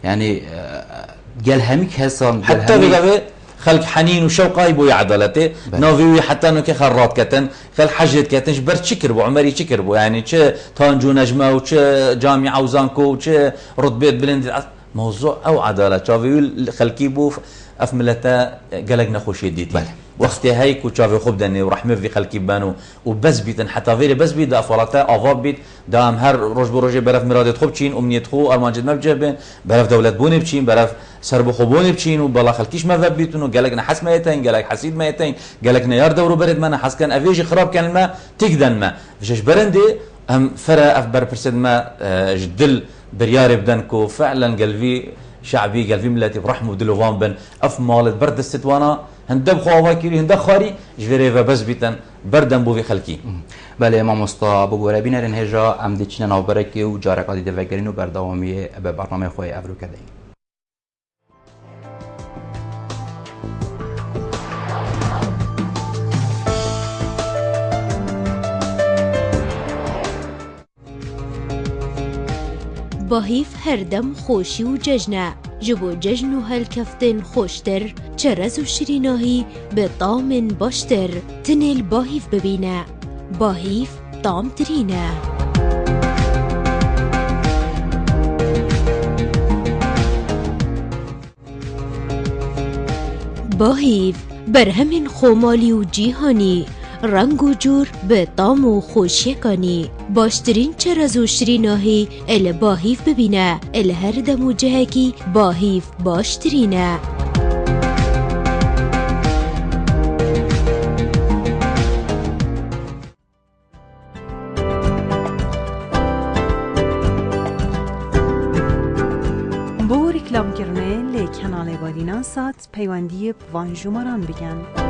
يعني قال همك هسان حتى بيقف خلق حنين وشوق هاي بو عضلته نوفي حتى انه كخرات كتن خل حجت كتن برد شكر بو عمري شكر بو يعني تش تانجو نجمه وتش جامعه وزانكو وتش رتبه بلند موضوع او عداله شافي خلقي بو افملتا قالك خوش يديتي وقت هيك وشافي خبدني ورحمه في خلقي بانو وبس بيتن حتى فيري بس بيت افراتا افاب بيت دام هر روج بروج برف مراد خوب تشين امنيت خو ارمانجد ما بجبن برف دولت بوني بتشين برف سرب خوبوني بتشين وبلا خلقيش ما بيتونو قالك نحس ما يتين قالك حسيد ما يتين قالك نيار دورو برد ما حس كان افيجي خراب كان ما تقدن ما فيش برندي ام فرا اف برسد ما جدل بريار بدنكو فعلا قلبي شعبي قلبي ملاتي برحمه ودلوفان بن اف مالت برد الستوانا هندب خوا كيري هندب خاري جفيريفا بس بيتن بردن بو في خلقي بله امام مصطفى ابو ربین هجا ام دچنا نو برکی و جارکاتی دفگرین و برداوامی به برنامه خوی افریقا دی باهیف هر دم خوشی و ججنه جبو ججن و هالكفتن خوشتر چرز و شریناهی به طعم باشتر تنل باهیف ببینه باهیف طعم ترینه باهیف برهم خومالی و جیهانی رنگ و جور به طعم و خوشیکانی باشترین چرز و شریناهی ال باهیف ببینه ال هر دم و جهکی باهیف باشترینه بو رکلام کرنه لی کانال بادینان سات پیوندی وان جمران بگن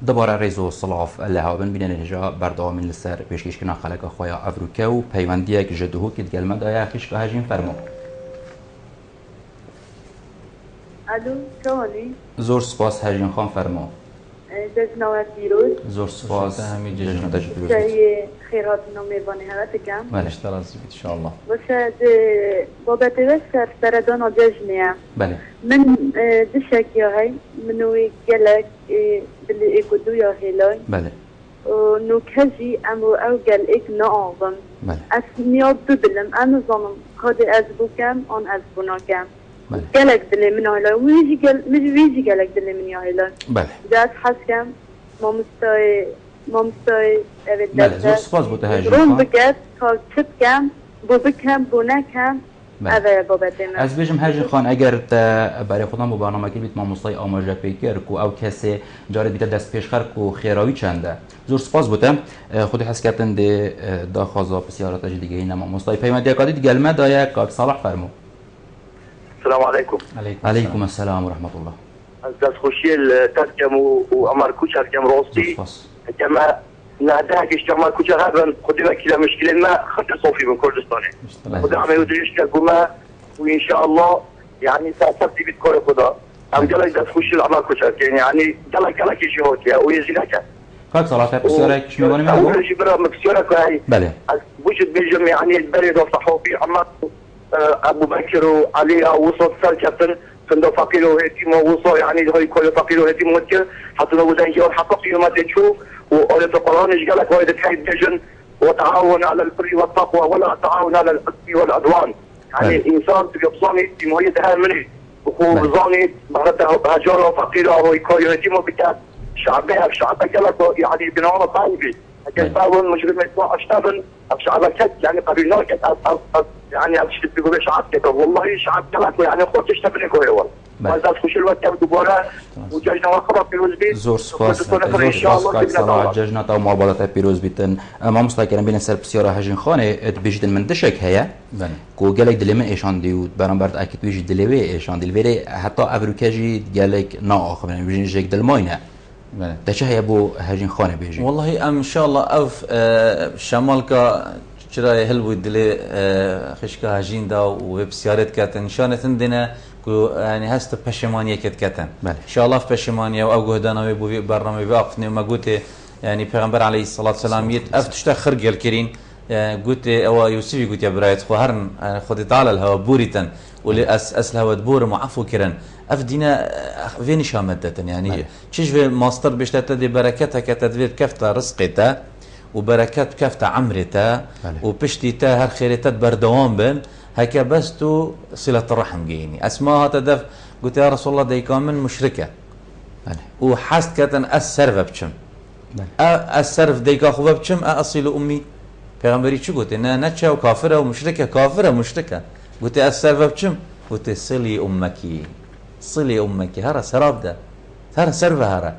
دبارە ڕێز و سڵاف لە هاوبن بینە هێژا بەردەوامین لەسەر پێشکەشکردنا خەڵکە خۆیان ئەڤروکە و پەیوەندیەک ژە دهوکت گەلمەدایە خیشکە هەژین فەرموو. الو چۆنی؟ زۆر سپاس هەژین خان فەرموو. جژنەوە پیرۆز زۆر سپاس هەمی جژنەتەش پیرۆز. خێرهاتنەوە میێوانی هەوەتەکەم بەشتە ڕاستی بیت انشاءالله. باشە بابەتەوە سەردەدانا جژنەیە بەێ من دشێکی هەی منوی گەلک بلی ئێک و دویا هێلای بەێ نوکەژی ئەمڕۆ ئەو گەلێک نەئاڵم ئەس نیاز ببلم ئە نزانم کادێ ئەز بووکەم ئان ئەز بووناکەم gelek dilê min hayla wî jî gelek dilê min ya hayla dest heskem mamostayê evê ron biket ka çi bikem bû bikem bû nekem ev e babetê me ez bêjim hejî xan eger te berê xwedan bû barnamekî bît mamostayê amaje pêkir ku ew kesê carê bîte destpêşxer ku xêrawî çend e zor spas bû te xwedî hesketin dê daxwaza pisyarata jî digehîne mamostayê peyvendiya kadî digelme daye kak Salah fermû. السلام عليكم. عليكم السلام ورحمة الله. أستاذ خوشيل ترجم وأمر كوشر جم روستي. جمع ناداك اشتغل كوشر هذا قدمة كذا مشكلة ما خط صوفي من كردستاني. خدا عم يوديش كجمع وإن شاء الله يعني سأصدق بتكون خدا. أم جل أستاذ خوشيل أمر كوشر يعني جل كيشي هوتيا ويزينك. كاك صلاة بسيارك شو مباني معه؟ أول شيء برا مكسيرك هاي. بله. وجد بيجم يعني البلد والصحوبي أمر ابو بكر وعلي وصل سالكتن فندق فقير وهتيم ووصل يعني هاي كل فقير وهتيم متكر حتى لو بدنا نجي حقق ما تشوف وقالت القران ايش قالك وايد تحيد دجن وتعاون على البر والتقوى ولا تعاون على الاثم والعدوان يعني الانسان بيبصاني بمهية مني وخوزاني بعد هجار وفقير وهاي كل يتيم وبكات شعبها شعبك يعني بنوع طيبي لكن باون مشكلة ما يطلع اشتغل شعبك يعني قبيلنا يعني أبشر بيقول شعب كده والله شعب كلك يعني خود تشتغل كوي والله هذا خوش الوقت دوباره وجاينا وخبر بيروز بيت زور سپاس کاک صلاح ججنا تا مابالات پیروز بیتن ما مستقیم بین سر بسیار هجین خانه ات بیشتر من دشک هیا کو گلک دلمن ایشان دیود برانبرد اکید ویج دلوی ایشان دل وری حتی ابروکجی گلک نا آخر من بیشین جک دلماینه دچه هیا بو هجین خانه بیشین والله ان شاء الله اوف شمال کا چرا هلوی دلی خشکا هجین دا و بسیارت کتن نشانتن دینه کو يعني هست پشمانیه کت کتن ان شاء الله پشمانیه و اوجه دانوی بو برنامه وقفنی و مگوته يعني پیغمبر علیه الصلاة والسلام یت افتشت خرج الكرين قلت او يوسفي قلت يا برايت خوهرن خدي تعالى الهوا بوريتن ولي اسل هوا دبور معفو كرن افدينا فين شامدة يعني تشيش في ماستر بيشتت دي بركتها كتدبير كفتا رزقتا وبركات كفتا عمرتا وبشتيتا هر خيرتا بردوام بن هكا بس تو صلة الرحم جيني اسماها تدف قلت يا رسول الله دي كامن مشركة وحست كتن السرف بشم السرف ديكا خوفا بشم اصل امي پیغمبری چی گفت نه نچه و کافره و مشرکه کافره مشرکه گفت السرف بچم گفت صلی امکی هر سراب ده هر سرف هر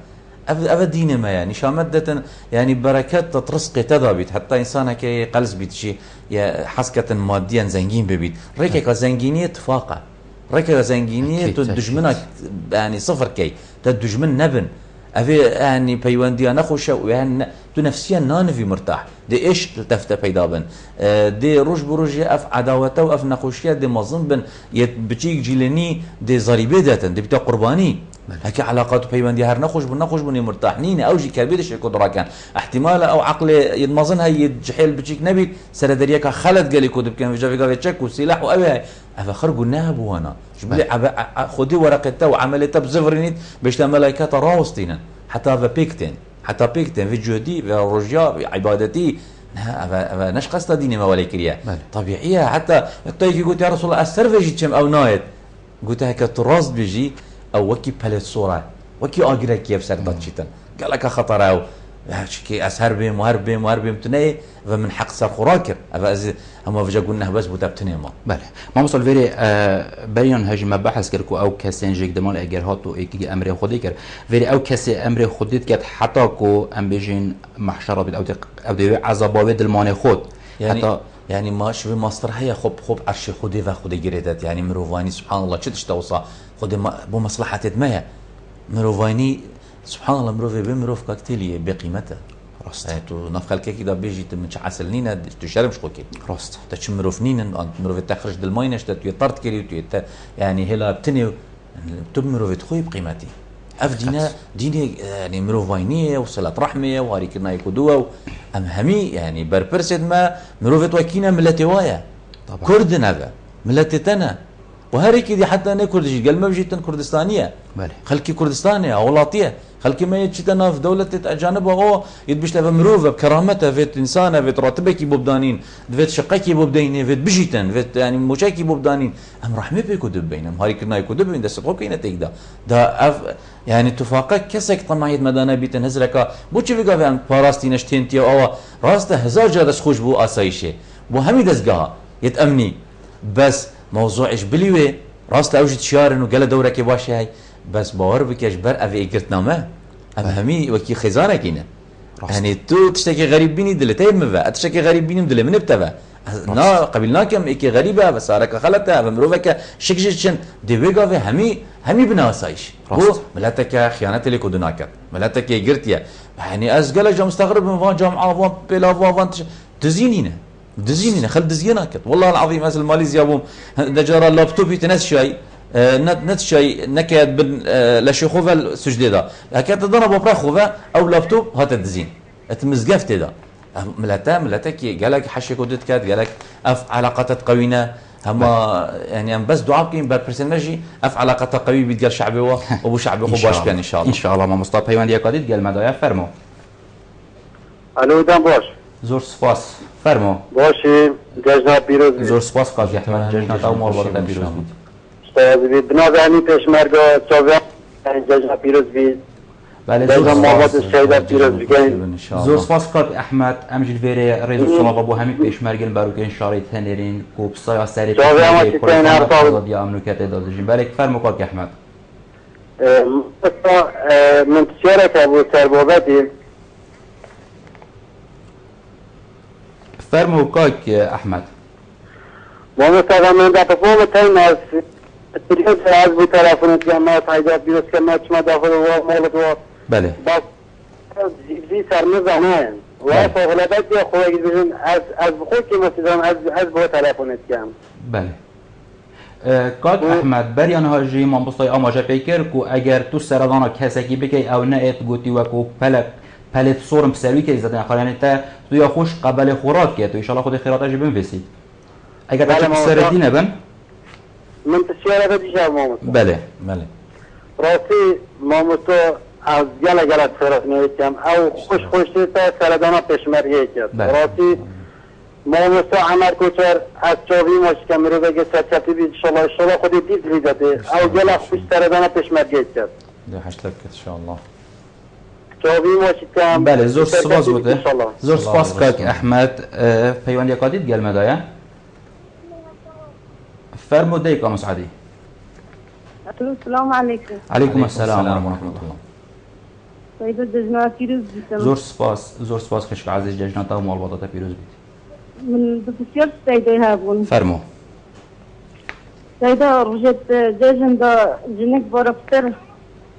اف دين ما يعني شامدة يعني بركات ترزق تذابت حتى انسان كي قلز بيتشي يا حسكة ماديا زنجين ببيت ريكا كزنجينية اتفاقه ريكا كزنجينية تدجمنك يعني صفر كي تدجمن نبن أفي يعني بيوانديا نخوشة يعني تو نفسيا نانفي مرتاح دي إيش تلتفت بيدا بن دي روج بروج أف عداوته وأف نخوشية دي مظن بن يتبتيك جيلني دي ضريبة داتن دي بتا قرباني هكي علاقات بيوانديا هر نخوش بن مرتاح نيني أو جي كربيدش يقدر كان احتمال أو عقل يتمظن هاي يتجحيل بتيك نبي سردريكا خلت قالي كودب كان في جافي تشك وسلاح وأبي أفا خرجوا النهب وانا جبلي خدي ورقته وعملته بزفرينيت باش ملائكة راوستينا حتى في بيكتين في جهدي في رجاء في عبادتي نش قصد ديني ما ولا كريا طبيعية حتى طيب قلت يا رسول الله السرفجي كم أو نايت قلت هيك تراص بيجي أو وكي بالت صورة وكي أجرا كيف سردت شيتن قال لك خطر أو شكي أسهر بهم تناي فمن حق سر خراكر هم فجأة قلنا بس بتبتني ما بله ما وصل فيري بريان هجي مباحث كركو أو كسين جيك دمال أجر هاتو إيكي أمر خودي كر فيري أو كسي أمر خودي كات حتى كو أم بيجين محشرة بيد أو دي عذابات المانع خود يعني حتى يعني ما شبه ماستر هي خب عرش خودي وخودي جريدت يعني مروفاني سبحان الله شتش توصى خودي بو مصلحة ما مروفاني سبحان الله مروف بمروف كاكتيلي بقيمته راست تو نفخل كيكي دا بيجي تمش عسلنينا تشربش خوكي راست تش مروفنين انت مروف تخرج دالماينش تيطرت كيلي يعني هلا بتني تب مروف تخوي بقيمتي اف دينا يعني مروفاينيه وصله رحمه وهاريكنا يكدوا ام همي يعني بربرسد ما مروف وكينا ملتي وايا كردنا هذا ملتتنا وهاريك دي حتى انا كردجي قال ما بجيتن كردستانيه خلكي كردستانيه اولاطيه خلكي ما يجيتنا في دوله اجانب او يدبش لها مروفه بكرامتها فيت انسانه فيت راتبك بوبدانين فيت شقيك بوبدين فيت بجيتن فيت يعني موشاكي بوبدانين ام رحمه بيكو دبينم هاريك نا يكو دبين دست خوكينا تيدا دا يعني اتفاقك كسك طمعيت مدانا بيتن هزركا بو تشي فيغا فان باراستي نشتينتي او راسته هزار جادس خوش بو اسايشه بو همي دزغا يتامني بس موضوعش بليوه راست اوجد شيار انه قال دورك باش هاي بس باور بكش بر افي قرتنامه ام همي وكي خزانه كينا يعني تو تشتكي غريب بيني دلتي مفا تشتكي غريب بيني دل من بتفا نا قبلنا كم اكي غريبه بس صارك خلطه بمروفك شكشن ديويغا في همي بناسايش هو ملاتك خيانه لك ودناك ملاتك قرتيا يعني ازقل جا مستغرب من فان جامعه فان بلا فان دزينينا خل دزيناك والله العظيم مثل ماليزيا بوم دجار اللابتوب يتنس شيء نت شيء نكاد بن لشيخوفا سجديدا هكذا ضرب برا خوفا او لابتوب هات الدزين اتمزقفت دا ملاتا كي قالك حشي كودت كات قالك اف علاقات قوينا هما يعني بس دعاء كاين بالبرسناجي اف علاقات قوي بيتقال شعبي وابو شعبي خو باش كان ان شاء الله ان شاء الله ما مصطفى بيواندي قاديد قال مدايا فرمو الو دام باش زور سپاس فرمو باشی جشن پیروز زور سپاس قاضی احمد جشن تا مورد پیروز بود بنابراین پیشمرگا چاویان جشن پیروز بید بله جشن محمد السیده پیروز بگین زور سپاس قاضی احمد امجد ویره ریز صلاح بو همین پیشمرگل باروکین شاری تنرین کوب سایا سری چاویان چیتن هر طاول دی امنیت دادجین بله فرمو قاضی احمد من تشارك ابو تربوبتي فرمو كاك احمد ومثلا من ده تفهم تايمز التليفون از بو تلفونت يا ما فايده بيروس كما تشما داخل هو مولد هو بله بس زي سرمز زمان وفوقلادات يا خويا بيجن از بخوك مثلا از بو تلفونت كام بله کاک احمد بریان هاجی من بستای آماجه پیکر کو اگر تو سردانا کسکی بکی او نه ات گوتی و کو پلت صورم بسروی که زدن خالی تا تو یا خوش قبل خوراک که تو ان شاء الله خود خیرات اجی بنویسید اگر تا سردی نبن من تشیاره دیشب ماموس بله راستی ماموسو از گله فرق نویتیم او خوش تا سردانا پشمرگی کرد راستی ماموسا عمر کوچر از چاوی ماش کمرو بگه سرچتی بید انشالله خودی دید ویداده او گله خوش سردانا پشمرگی کرد ده هشتک ان شاء الله چاوی ماش کم بله زور سپاس بوده زور سپاس کاک احمد پیوندی قادید گل مدایا فرمو دیکا مسعدی السلام علیکم علیکم السلام و رحمت الله سیدا ججنا پیروز بیتم زور سپاس خشک عزیز ججنا تا مالباطا پیروز بیت من بسیار سیدا هابون فرمو سيدة رجعت جاجن دا جنك بورفتر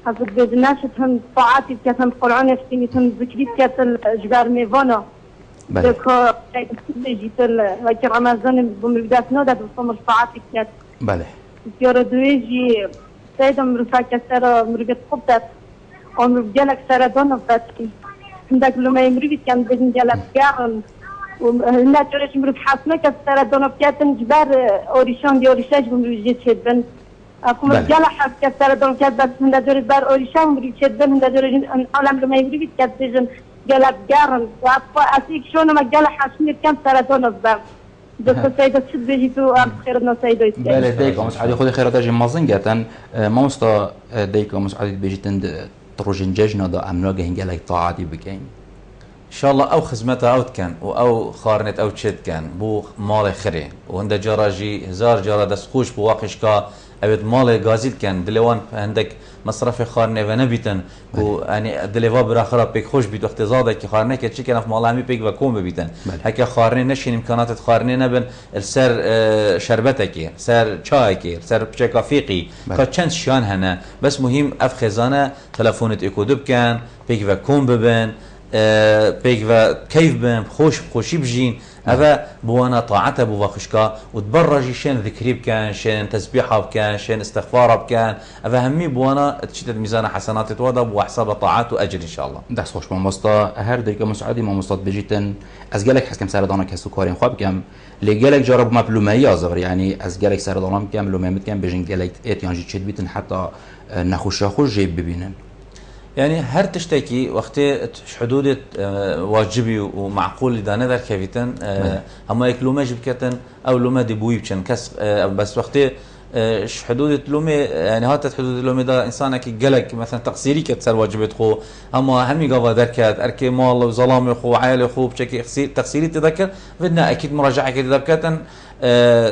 حفظ بجناشتهم طاعاتي كتن قرعون افتيني تن ذكريت كتن جبار ميفانا دكا جيتل وكي رمضان بمربدات نودا بصمر طاعاتي كت بله بسيارة دويجي سيدة مرفا كسارة مربيت خبتت ومرب جالك سارة دانا باتي عندك لما يمربيت كان بجن جالك قاعن وهنا جورج مرب حاسمه كسارة دانا بكاتن جبار اوريشان دي اوريشاج بمربيت شدبن أقوم رجال حس كسر دون كذا بس من دور بار أوريشان مريض شدة من دور عالم لما يريد كذا جلب جارن وأبقى أسيك شلون ما جل حاسمير كم سردون الضم بس سيدة شد بيجتو خيرنا سيدة بله ديكا مسعدي خذي خيرات أجي مازن جاتن ما مستا ديكا مسعدي بيجتن تروجن ججنا دا أملاك هنجلك طاعتي بكين شاء الله او خدمتها اوت كان او خارنت او تشد كان بو مال خري وهند جراجي هزار جرا دسخوش بو واقش كا اوت مال غازيل كان دلوان عندك مصرف خارنه و نبيتن و يعني دلوا براخره بيك خوش بيت وقت زاده كي خارنه كتشي كان في مال همي بيك وكوم ببيتن هكا خارنه نشين امكانات خارنه نبن السر شربتك سر چايك سر بشكافيقي كا چند شان هنا بس مهم اف خزانه تلفونت ايكودب كان بيك وكوم ببن بيك و كيف بن خوشي بجين هذا بوانا طاعته بواخشكا وتبرجي شين ذكري بكان شين تسبيحه بكان شين استغفاره بكان هذا همي بوانا تشتت ميزان حسنات توضب وحساب طاعات واجر ان شاء الله داس خوش مامستا هر ديك مسعدي مامستا بجيتن از قالك حس كم سردانا كسو كارين خواب كم لقالك جرب مبلوميه صغر يعني از قالك سردانا كم لوميمت كم بجين قالك اتيانجي تشد بيتن حتى نخوش جيب ببينن يعني هر تشتكي وقت حدود واجبي ومعقول اذا نظر كيفتن اما يكلوما جبكتن او لوما دبوي بشن كس بس وقت حدود لومي يعني هات حدود لومي ده انسانك قلق مثلا تقصيري كتسر واجبت خو اما همي قوا دركات اركي مال وظلام خو عائله خو بشكل تقصيري تذكر بدنا اكيد مراجعه كده دبكتن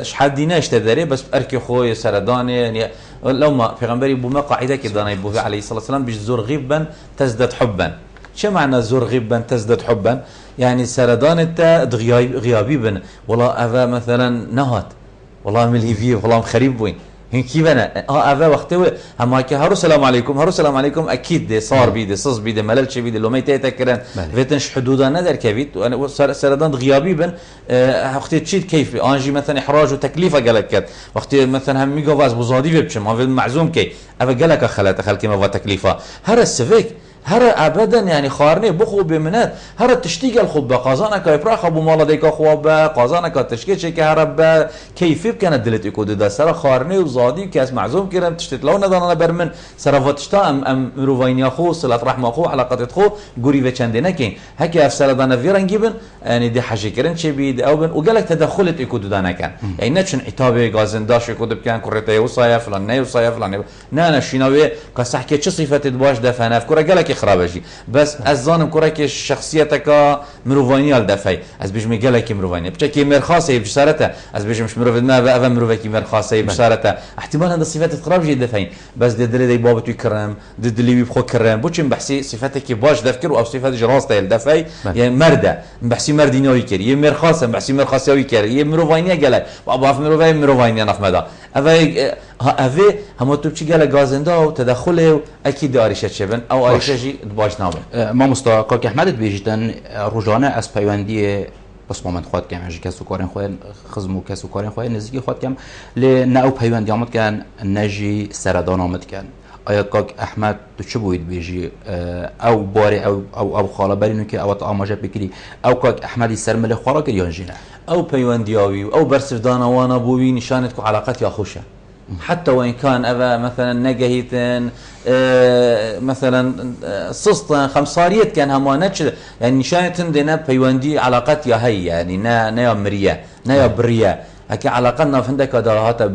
شحال ديناش تدري بس اركي خويا سرداني يعني لو ما پیغمبري بوما قاعده كده انا يبو عليه الصلاه والسلام بيش زور غيبا تزداد حبا شو معنى زور غيبا تزداد حبا يعني سردان انت غيابي بن والله افا مثلا نهات والله ملهي فيه والله خريب وين هنكي بنا افا وقته اما كي هارو السلام عليكم اكيد دي صار بيدي صص بيدي ملل شي بيدي لو ما يتذكرن فيتنش حدودا ندر كبيت وانا سردان غيابي بن وقت تشيد كيف انجي مثلا احراج وتكليفه قالك وقت مثلا هم ميغاواز بوزادي بيبشم ما في المعزوم كي افا قالك خلك ما تكليفه هر السفيك هر ابدا يعني خارنه بخو بمنات هر تشتيق الخب قازانك يفرخ ابو مال ديك خواب قازانك تشكيش كي هرب كيف كانت دلت يكود ده سر خارنه وزادي كاس معزوم كرم تشتت لو ندانا برمن سرفتشتا ام روفاين خو صله رحمه خو علاقه خو غوري وچندنه كين هكي افسر دانا فيرنجيبن يعني دي حاجه كرن شي بيد او بن وقالك تدخلت يكود دانا كان يعني نتشن عتابه غازنداش يكود كان كرته وصايا فلان وصايا فلان نانا شيناوي كصحكي تش صفات دواش دفن افكار قالك خرابجي بس از زانم كورك شخصيتك مروفانيال دفاي از بيجمي قالك مروفاني بشكل مرخاصه بشارته از بيجمش مروف ما بقى مروفك مرخاصه بشارته احتمال هذا صفات خرابجي دفاي بس دل دي بابا تو كرم ضد اللي بيخو كرم بوچم بحسي صفاتك باش دفكر او صفات جراسته الدفاي يعني مرده بحسي مردينوي كر ي مرخاصه بحسي مرخاصه كر ي مروفاني قال بابا مروفاني نفمدا هذا هم توبشي قال غازندا وتدخله اكيد اريشه شبن او اريشه جي باش نابن ما مستقاك احمد بيجتن روجانه اس پیوندی بس مومنت خود کم اجی کسو کارن خود خزمو کسو کارن خود نزدیکی خود کم ل نه پیوندی آمد کن نجی سردان آمد کن آیا کاک احمد تو چه بوید بیجی او باره او خاله برینو که او آماجه بکری او کاک احمدی سرمل خاله کریان جینه او پیوندیاوی او برسردان وانا بوی نشانت کو علاقت یا خوشه حتى وإن كان أبا مثلا نجهيتن مثلا صسطا خمساريت كان همانتش يعني نشانتن دينا بيواندي علاقات يا هي يعني نا مريا نا بريا هكي علاقتنا فندك هذا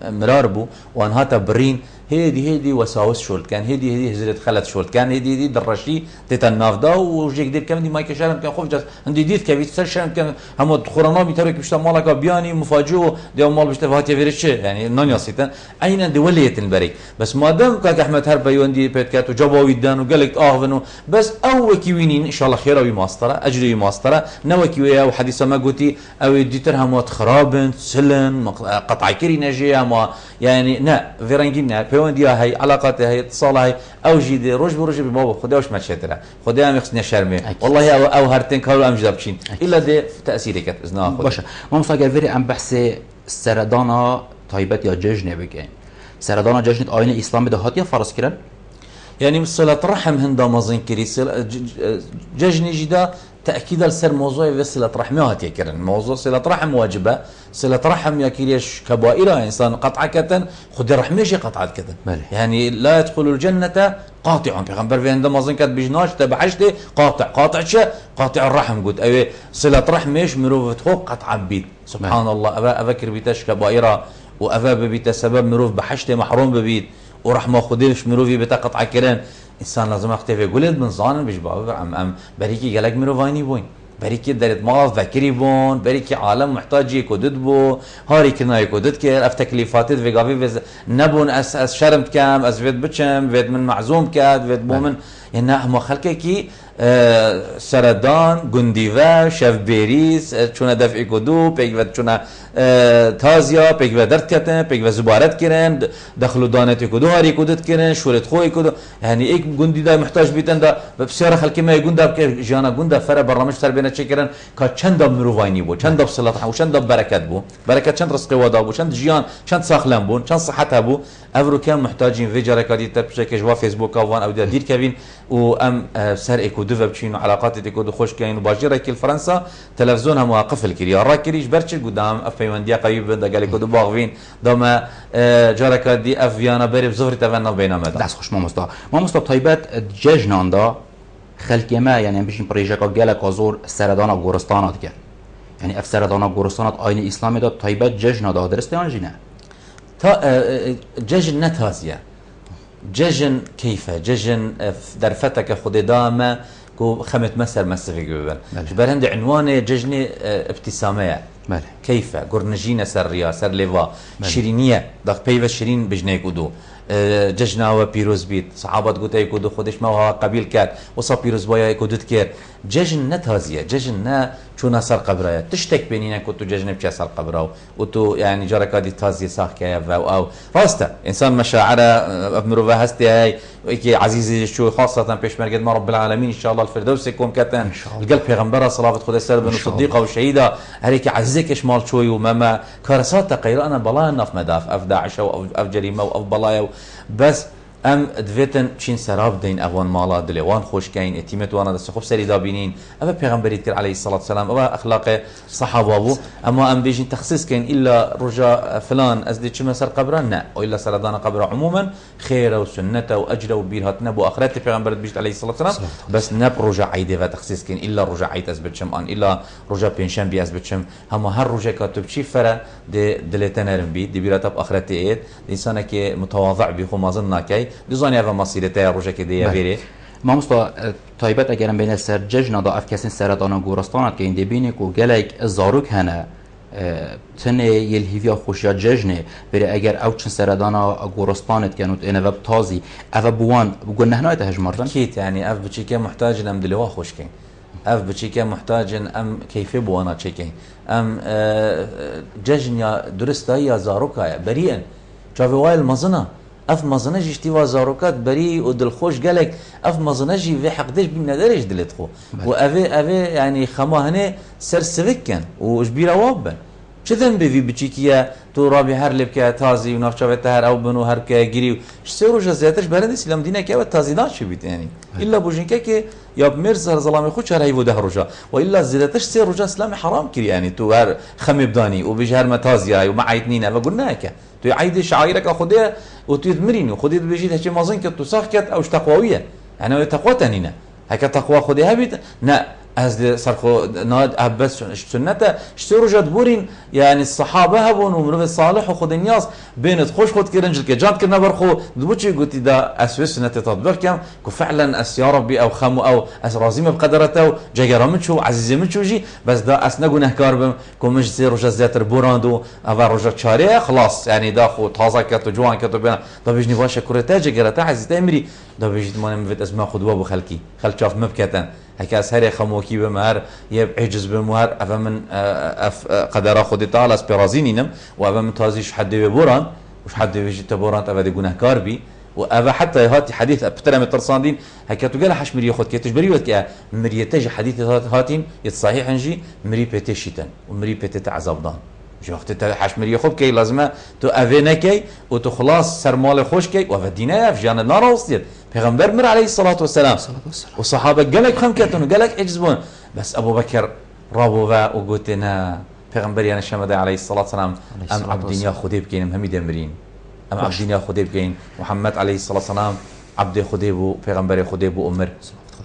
مراربو وان هاتا برين هيدي وساوس شولت كان هيدي هزرت خلت شولت كان هيدي درشي تتنافدا وجيك دير كم دي مايك شارم كان خوف جاس عندي ديت كبيت سرشم كان هم خورانا بيترك بيشتا مالك بياني مفاجئ دي مال بيشتا فات يفرش يعني نانياسيتن اين دي وليت البريك بس ما دام كاك احمد هرب يوندي بيتكات وجابوا يدان وقالك اغفنو بس او كيوينين ان شاء الله خير او ماستره اجري ماستره نوكي ويا وحديثه ما قلتي او ديتر هم خرابن سلن قطع كري نجي ما يعني نا فيرنجينا بيوندي هاي علاقاتي هاي اتصالها هاي او جيدي روج بروج بابا خداوش ما تشترى خداها مخصني شرمي والله او هرتين كارو ام جابشين الا دي تاثيرك ازنا باشا ما مصاغر فيري ام بحث سردانا طيبت يا ججنه بكين سردانا ججنه آیین اسلام ده هاتیا فرض کردن يعني صلة رحم هندا مازن كري ججنه جدا تأكيد السر موضوع صلة رحمها تيكرن موضوع صلة رحم واجبة صلة رحم يا كريش كبائرة إنسان قطعة خد رحمش قطعة كذا يعني لا يدخل الجنة قاطع پیغمبر في عندما ظن كات بجناش تبعشته قاطع شيء قاطع الرحم قلت أي صلة رحمش مروف تخو قطع بيت سبحان الله أفكر بيتش كبائرة وأفا ببيت سبب مروف بحشته محروم ببيت ورحمة خديش مروفي بتقطع كران انسان لازم اختفي قلت من ظان بجباب ام بريكي قالك مروفاني بوين بريكي درت ما ذكري بون بريكي عالم محتاج يكودد بو هاري كنا يكودد كير اف تكليفات فيغافي نبون اس شرمت كام اس فيت بتشم فيت من معزوم كاد فيت بومن يعني هم خلكي سردان گندیوه شف بریز چونه دفع کدو پیک و چونه تازیا پیک و درد کردن پیک و زبارت کردن دخلو دانت کدو هاری کدت کردن شورت خوی کدو یعنی یک گندی دا محتاج بیتن دا بسیار خلکی ما گنده که جانا گنده فر برنامج تر بینه چه کردن که چند مروانی بو چند بصلات و چند برکت بو برکت چند رزق ودا بو چند جیان چند ساخلم بو چند صحت بو افرو کم محتاجین وی جرکاتی تبشه که جوا فیسبوک وان او دیر کبین و ام سر اکودو بچین علاقات تكودو خوش كاين وباجيرا كي فرنسا تلفزيون هم واقف الكريا راكريش برشي قدام افيمنديا قريب دا قال كودو باغوين دوما جاركا دي افيانا بري بزفر تفنا بينما داس خوش ما مصطفى طيبات ججنان دا خلق ما يعني بيشين بريجاكا قالك ازور سردانا غورستانات كان يعني اف سردانا غورستانات اين اسلامي دا طيبات ججنا دا درستيان جينا تا ججن نتازيا ججن كيف ججن درفتك خدي دامه كو خمت مسر مسفي جبل جبل هندي عنوانه ججني ابتساميه كيف قرنجينا سر ريا سر ليفا شيرينيه داك بيفا شيرين بجنيك ودو ججنا وبيروز بيت صحابات قلت يكودو خدش ما هو قبيل كات وصا بيروز بايا يكودو تكير ججن نتازيه ججن نا شو سر قبرايا تشتك بينينا كنتو ججن بشي سر قبراو وتو يعني جاركا دي تازيه ساخ كيا او راستا انسان مشاعره ابمرو هستي هاي ويكي عزيزي شو خاصه بيشمرقد ما رب العالمين ان شاء الله الفردوس يكون كاتن القلب پیغمبر صلوات خدا سر بن صديقه وشهيده هريك عزيزك شمال شوي وماما كارثات تقير انا بلا نف مداف اف داعش او اف جريمه او اف بلايا بس ام دفيتن شين سراب دين اغوان مالا دلوان خوش كاين اتيمت وانا دست خوب سري دابينين ابا پیغمبري تر عليه الصلاه والسلام ابا اخلاق صحابه ابو اما ام بيجي تخصيص كاين الا رجاء فلان ازدي شي مسر قبرنا والا سردان قبر عموما خير وسنته واجر وبيرهات نبو اخرت پیغمبر بيجي عليه الصلاه والسلام بس نب رجاء عيده وتخصيص كاين الا رجاء عيد ازبت شم ان الا رجاء بنشم بي ازبت شم هم هر رجاء كاتب شي فرا دلتنرم بي دي بيرات اخرت ايد انسان كي متواضع بيخو ما ظننا كي دزاني هذا مصيرته روجه كده يفيري ما مصطفى طيبات اگرم بين السر ججنا دا اف كسين سردان غورستانات كاين دي بينك وقالك الزاروك هنا تنه يلهيفيا خوشيا ججنه بري اگر او چن سردانا غورستانت كانت انا وب تازي اف بوان بقول هنا تهجمرن كيت يعني اف بشيكه محتاج ام دلوا خوشكين اف بشيكه محتاج ام كيف بوانا تشيكين ام ججن يا درستا يا زاروكا بريئا شافي وايل مزنا اف مزنجي اشتوا زاروكات بري ودل خوش قالك اف مزنجي في حقدش بينا درج دلتخو وافي يعني خما هنا سر سفكن وجبيرا وابن شذن بي بتشيكيا تو رابي هر لبكا تازي ونافشافت هر او بنو هر كا غيري شسرو جزاتش برند اسلام دينا كا تازيدان شبيت يعني الا بوجنكا كي يا بمرزر ظلامي خوش هر هيو ده رجا والا زيدتش سير رجا اسلام حرام كري يعني تو هر خمي بداني وبجهر متازيا وما عيتنينا فقلنا هكا تو عيد شعائرك خدها وتدمرين وخديت بيجي هشي مازن كت تساخكت او تقويه يعني تقوى تنينا هكا تقوى خدها بيت نا از صرخو ناد ابس سنته اشتروا جدبورين يعني الصحابه هبون ومن صالح وخد الناس بين تخش خد كرنجل كجات كنا برخو دبوتشي قلت دا اسوس سنه تطبيق كم فعلا اس يا ربي او خمو او اس رازيم بقدرته جاجرامتشو عزيزمتشو جي بس دا اسنا گنهكار بم كومش زي رجا زياتر بوراندو اوا رجا تشاري خلاص يعني دا خو تازه كتو جوان كتو بنا دا بيجني باشا كرتا جاجرتا عزيز امري دا بيجي من مفت اسماء خدوا ابو خلكي خل شاف مبكتن هكاس هري خموكي بمهر يعجز بمهر افا من قدر خدي تعالى اسبرازينينم وافا من تازيش حد ببوران وش حد بيجي تبوران افا دي گنهكار بي وافا حتى هاتي حديث ابتلم الترصاندين هكاتو قال حش مري خد كيتش بريوت كا مريتج حديث هاتين يتصحيح انجي مري بيتشيتن ومري بيتت عذابدان وقت حش مري خد كي لازمه تو افينكي وتو خلاص سرمال خوشكي وافا دينا في جان النار وصيت پیغمبر مر عليه الصلاه والسلام والصحابه قالك خمكتون قالك اجزبون بس ابو بكر رابوا وقلتنا پیغمبر يعني شمد عليه الصلاه والسلام ام عبدين يا خدي بكين هم يدمرين ام عبدين يا خدي بكين محمد عليه الصلاه والسلام عبد خدي بو پیغمبر خدي بو عمر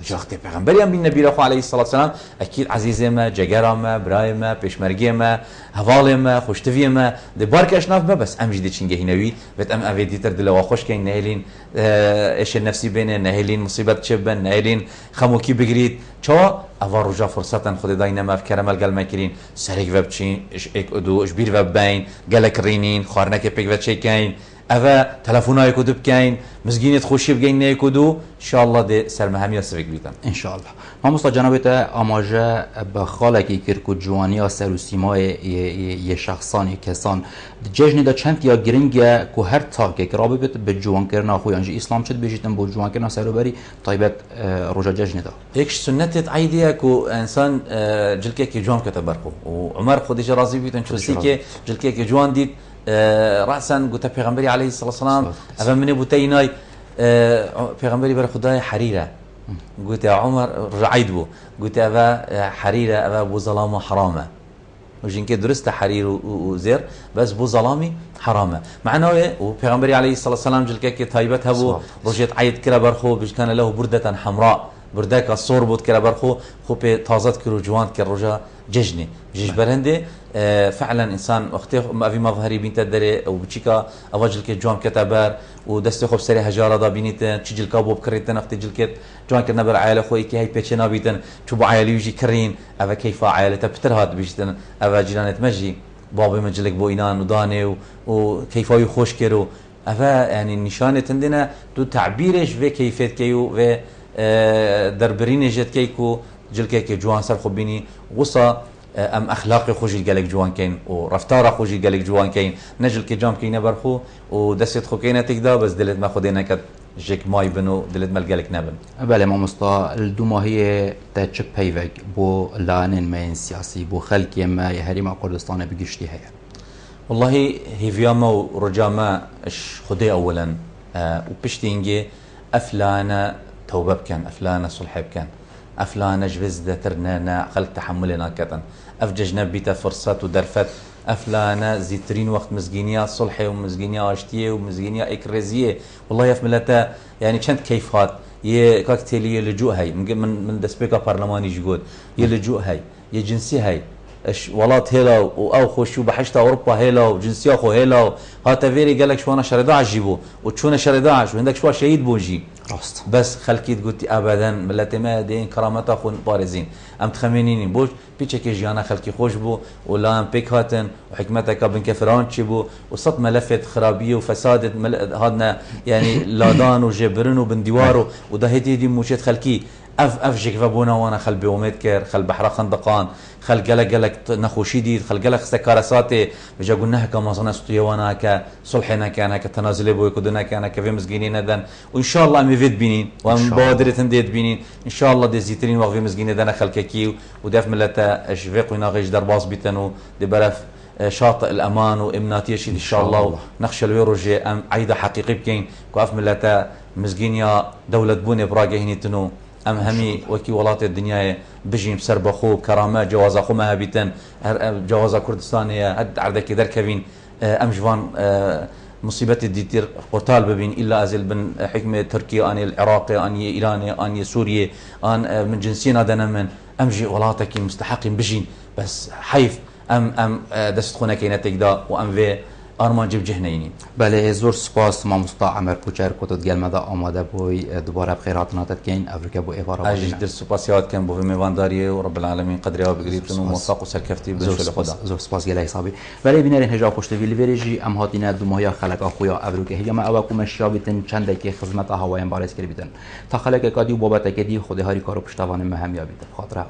جاخت پیغمبری هم بین نبی رخو علیه الصلاة والسلام اکید عزیز ما جگر ما برای ما پیشمرگی ما حوال ما خوشتوی ما ده بارک اشناف ما بس ام جدی چنگه هنوی بت ام اویدی تر دلوا خوش کین نهلین ايش النفسي بين نهلين مصيبه تشبن نهلين خموكي بقريد چوا اوا رجا فرصه خود داينا ما فكر مال قال ما كرين سريك وبچين ايش ادو ايش بير وبين قالك رينين خارنك بيك وتشيكين اوا تلفونای کدو بکین مزگینت خوشی بگین نه کدو ان شاء الله ده سرمهمی سویک بیتن ان شاء الله ما مصطفى جنابت اماجه بخالکی کرکو جوانی سر و سیمای ی شخصان کسان جشن دا چند یا گرینگ کو هر تاکه رابط به جوان کردن خو یعنی اسلام چت بجیتن بو جوان کردن سروبری طيبت رجا جشن دا یک سنت عیدیه کو انسان جلکه کی جوان کتبر خو و عمر خودش راضی بیتن چوسی که جلکه کی جوان دید رأسا قلت پیغمبری علیه الصلاة والسلام اول من بوتینای پیغمبری بر خدای حریره قلت يا عمر رعيد بو قلت أبا حريرة أبا بو ظلام حرامة وجين كده درست حرير وزير بس بو ظلامي حرامة معناه وبيغمبري عليه الصلاة والسلام جل كي طيبتها بو رجيت عيد كلا برخو بيش كان له بردة حمراء بردك الصور بود كلا برخو خو بي تازت كرو جوان كرجا ججني جيش برندي فعلا انسان وقتی ما في مظهري بنت الدري او بچيكا اواجل كي جوان كتبر ودست خو سري هجاره دا بينيت چجل كابو بكريتن وقتی جل كي جوان كنا بر عائله خو كي هي بيچنا بيتن چوب عائله يجي كرين اوا كيف عائله بتر هات بيشتن اوا جيرانت مجي بابي مجلك بو اينان وداني وكيف يخوش كيرو اوا يعني نشانه عندنا تو تعبيرش في كيفيت كيو و دربرين جت كيكو جل كي جوان سر خبيني وصا ام اخلاقي خوجي قالك جوان كاين ورفتار خوجي قالك جوان كاين نجل كي جام كاين برخو ودست خو كاينه تكدا بس دلت ما خدينا كد جيك ماي بنو دلت مال قالك نبن بله ما مستا الدوما هي تاتش بيفك بو لانن ما سياسي بو خلق ما يهرم كردستان بقشتي هي والله هي فياما ورجاما اش خدي اولا وبشتينجي افلانا توبه كان افلانا صلح كان افلانا جبزده ترنانا خلق تحملنا كتن افججنا بيتا فرصات ودرفت افلانا زيترين وقت مزجينيا صلحي ومزجينيا اشتيه ومزجينيا اكريزيه والله يفملتا يعني كانت كيفات يه كوكتيليه لجوء هاي من دسبيكا برلماني جود يه لجوء هاي يه جنسي هاي اش ولات هيلا او خوشو بحشتا اوروبا هيلا وجنسيا خو هيلا هاتا فيري قالك شو انا شرداع جيبو وتشونا شرداع شو عندك شو شهيد بوجي راست بس خلكيت قلتي ابدا ملت ما دين كرامتها خو بارزين ام تخمينيني بوش بيتشك جيانا خلكي خوش بو ولا ام بيك هاتن وحكمتك بن كفران تشبو وسط ملفت خرابيه وفساد هادنا يعني لادان وجبرن وبن ديوارو وده هدي موشت خلكي اف جيك فابونا وانا خل بيوميت كير خل بحر خندقان خل قلق نخوشي دي خل قلق سكارساتي بجا قلنا كما صنا استيوانا كصلحنا كان كتنازل بو يكدنا كان كفي مسكينين ندن وان شاء الله ميفيد بينين وان بادره تنديت بينين ان شاء الله دي زيترين وغفي مسكينين دنا خلككي وداف ملتا اشفيق ويناغيش درباص بيتنو دي برف شاطئ الامان وامناتيه شي ان شاء الله نخشى الويروجي ام عيده حقيقي بكين كاف ملتا مسكينيا دوله بوني براغي هنيتنو ام همي وكي ولات الدنيا بجين بسر بخو كرامات جواز اخو ما بيتن جواز كردستانيه هد عردك دركبين ام جوان مصيبه الديتير قتال ببين الا ازل بن حكمه تركيا اني العراقي اني ايراني اني سوريا ان من جنسينا دنا من امجي ولاتك مستحقين بجين بس حيف ام دست خونه كينتك دا وام في آرمان جب جهنینی. بله زور سپاس ما مصطفى عمر کوچر کتود گل مدا آماده بوی دوباره بخیرات ناتت کین افریقا بو ایوارا اجی در سپاسیات کن بو میوانداریه و رب العالمین قدری ها بگریبتن و موفق و سرکفتی بنشل خدا. زور سپاس گله حسابی. بله بینرین هجا خوشتوی لیوریجی ام هاتینه دو ماهیا خلق آخویا افریقا هیا ما اوکو مشابهتن چند کی خدمت هوایم بارز کردن. تا خلق کادی و بابت کدی خود هاری کارو پشتوانه مهم یابید. خاطره.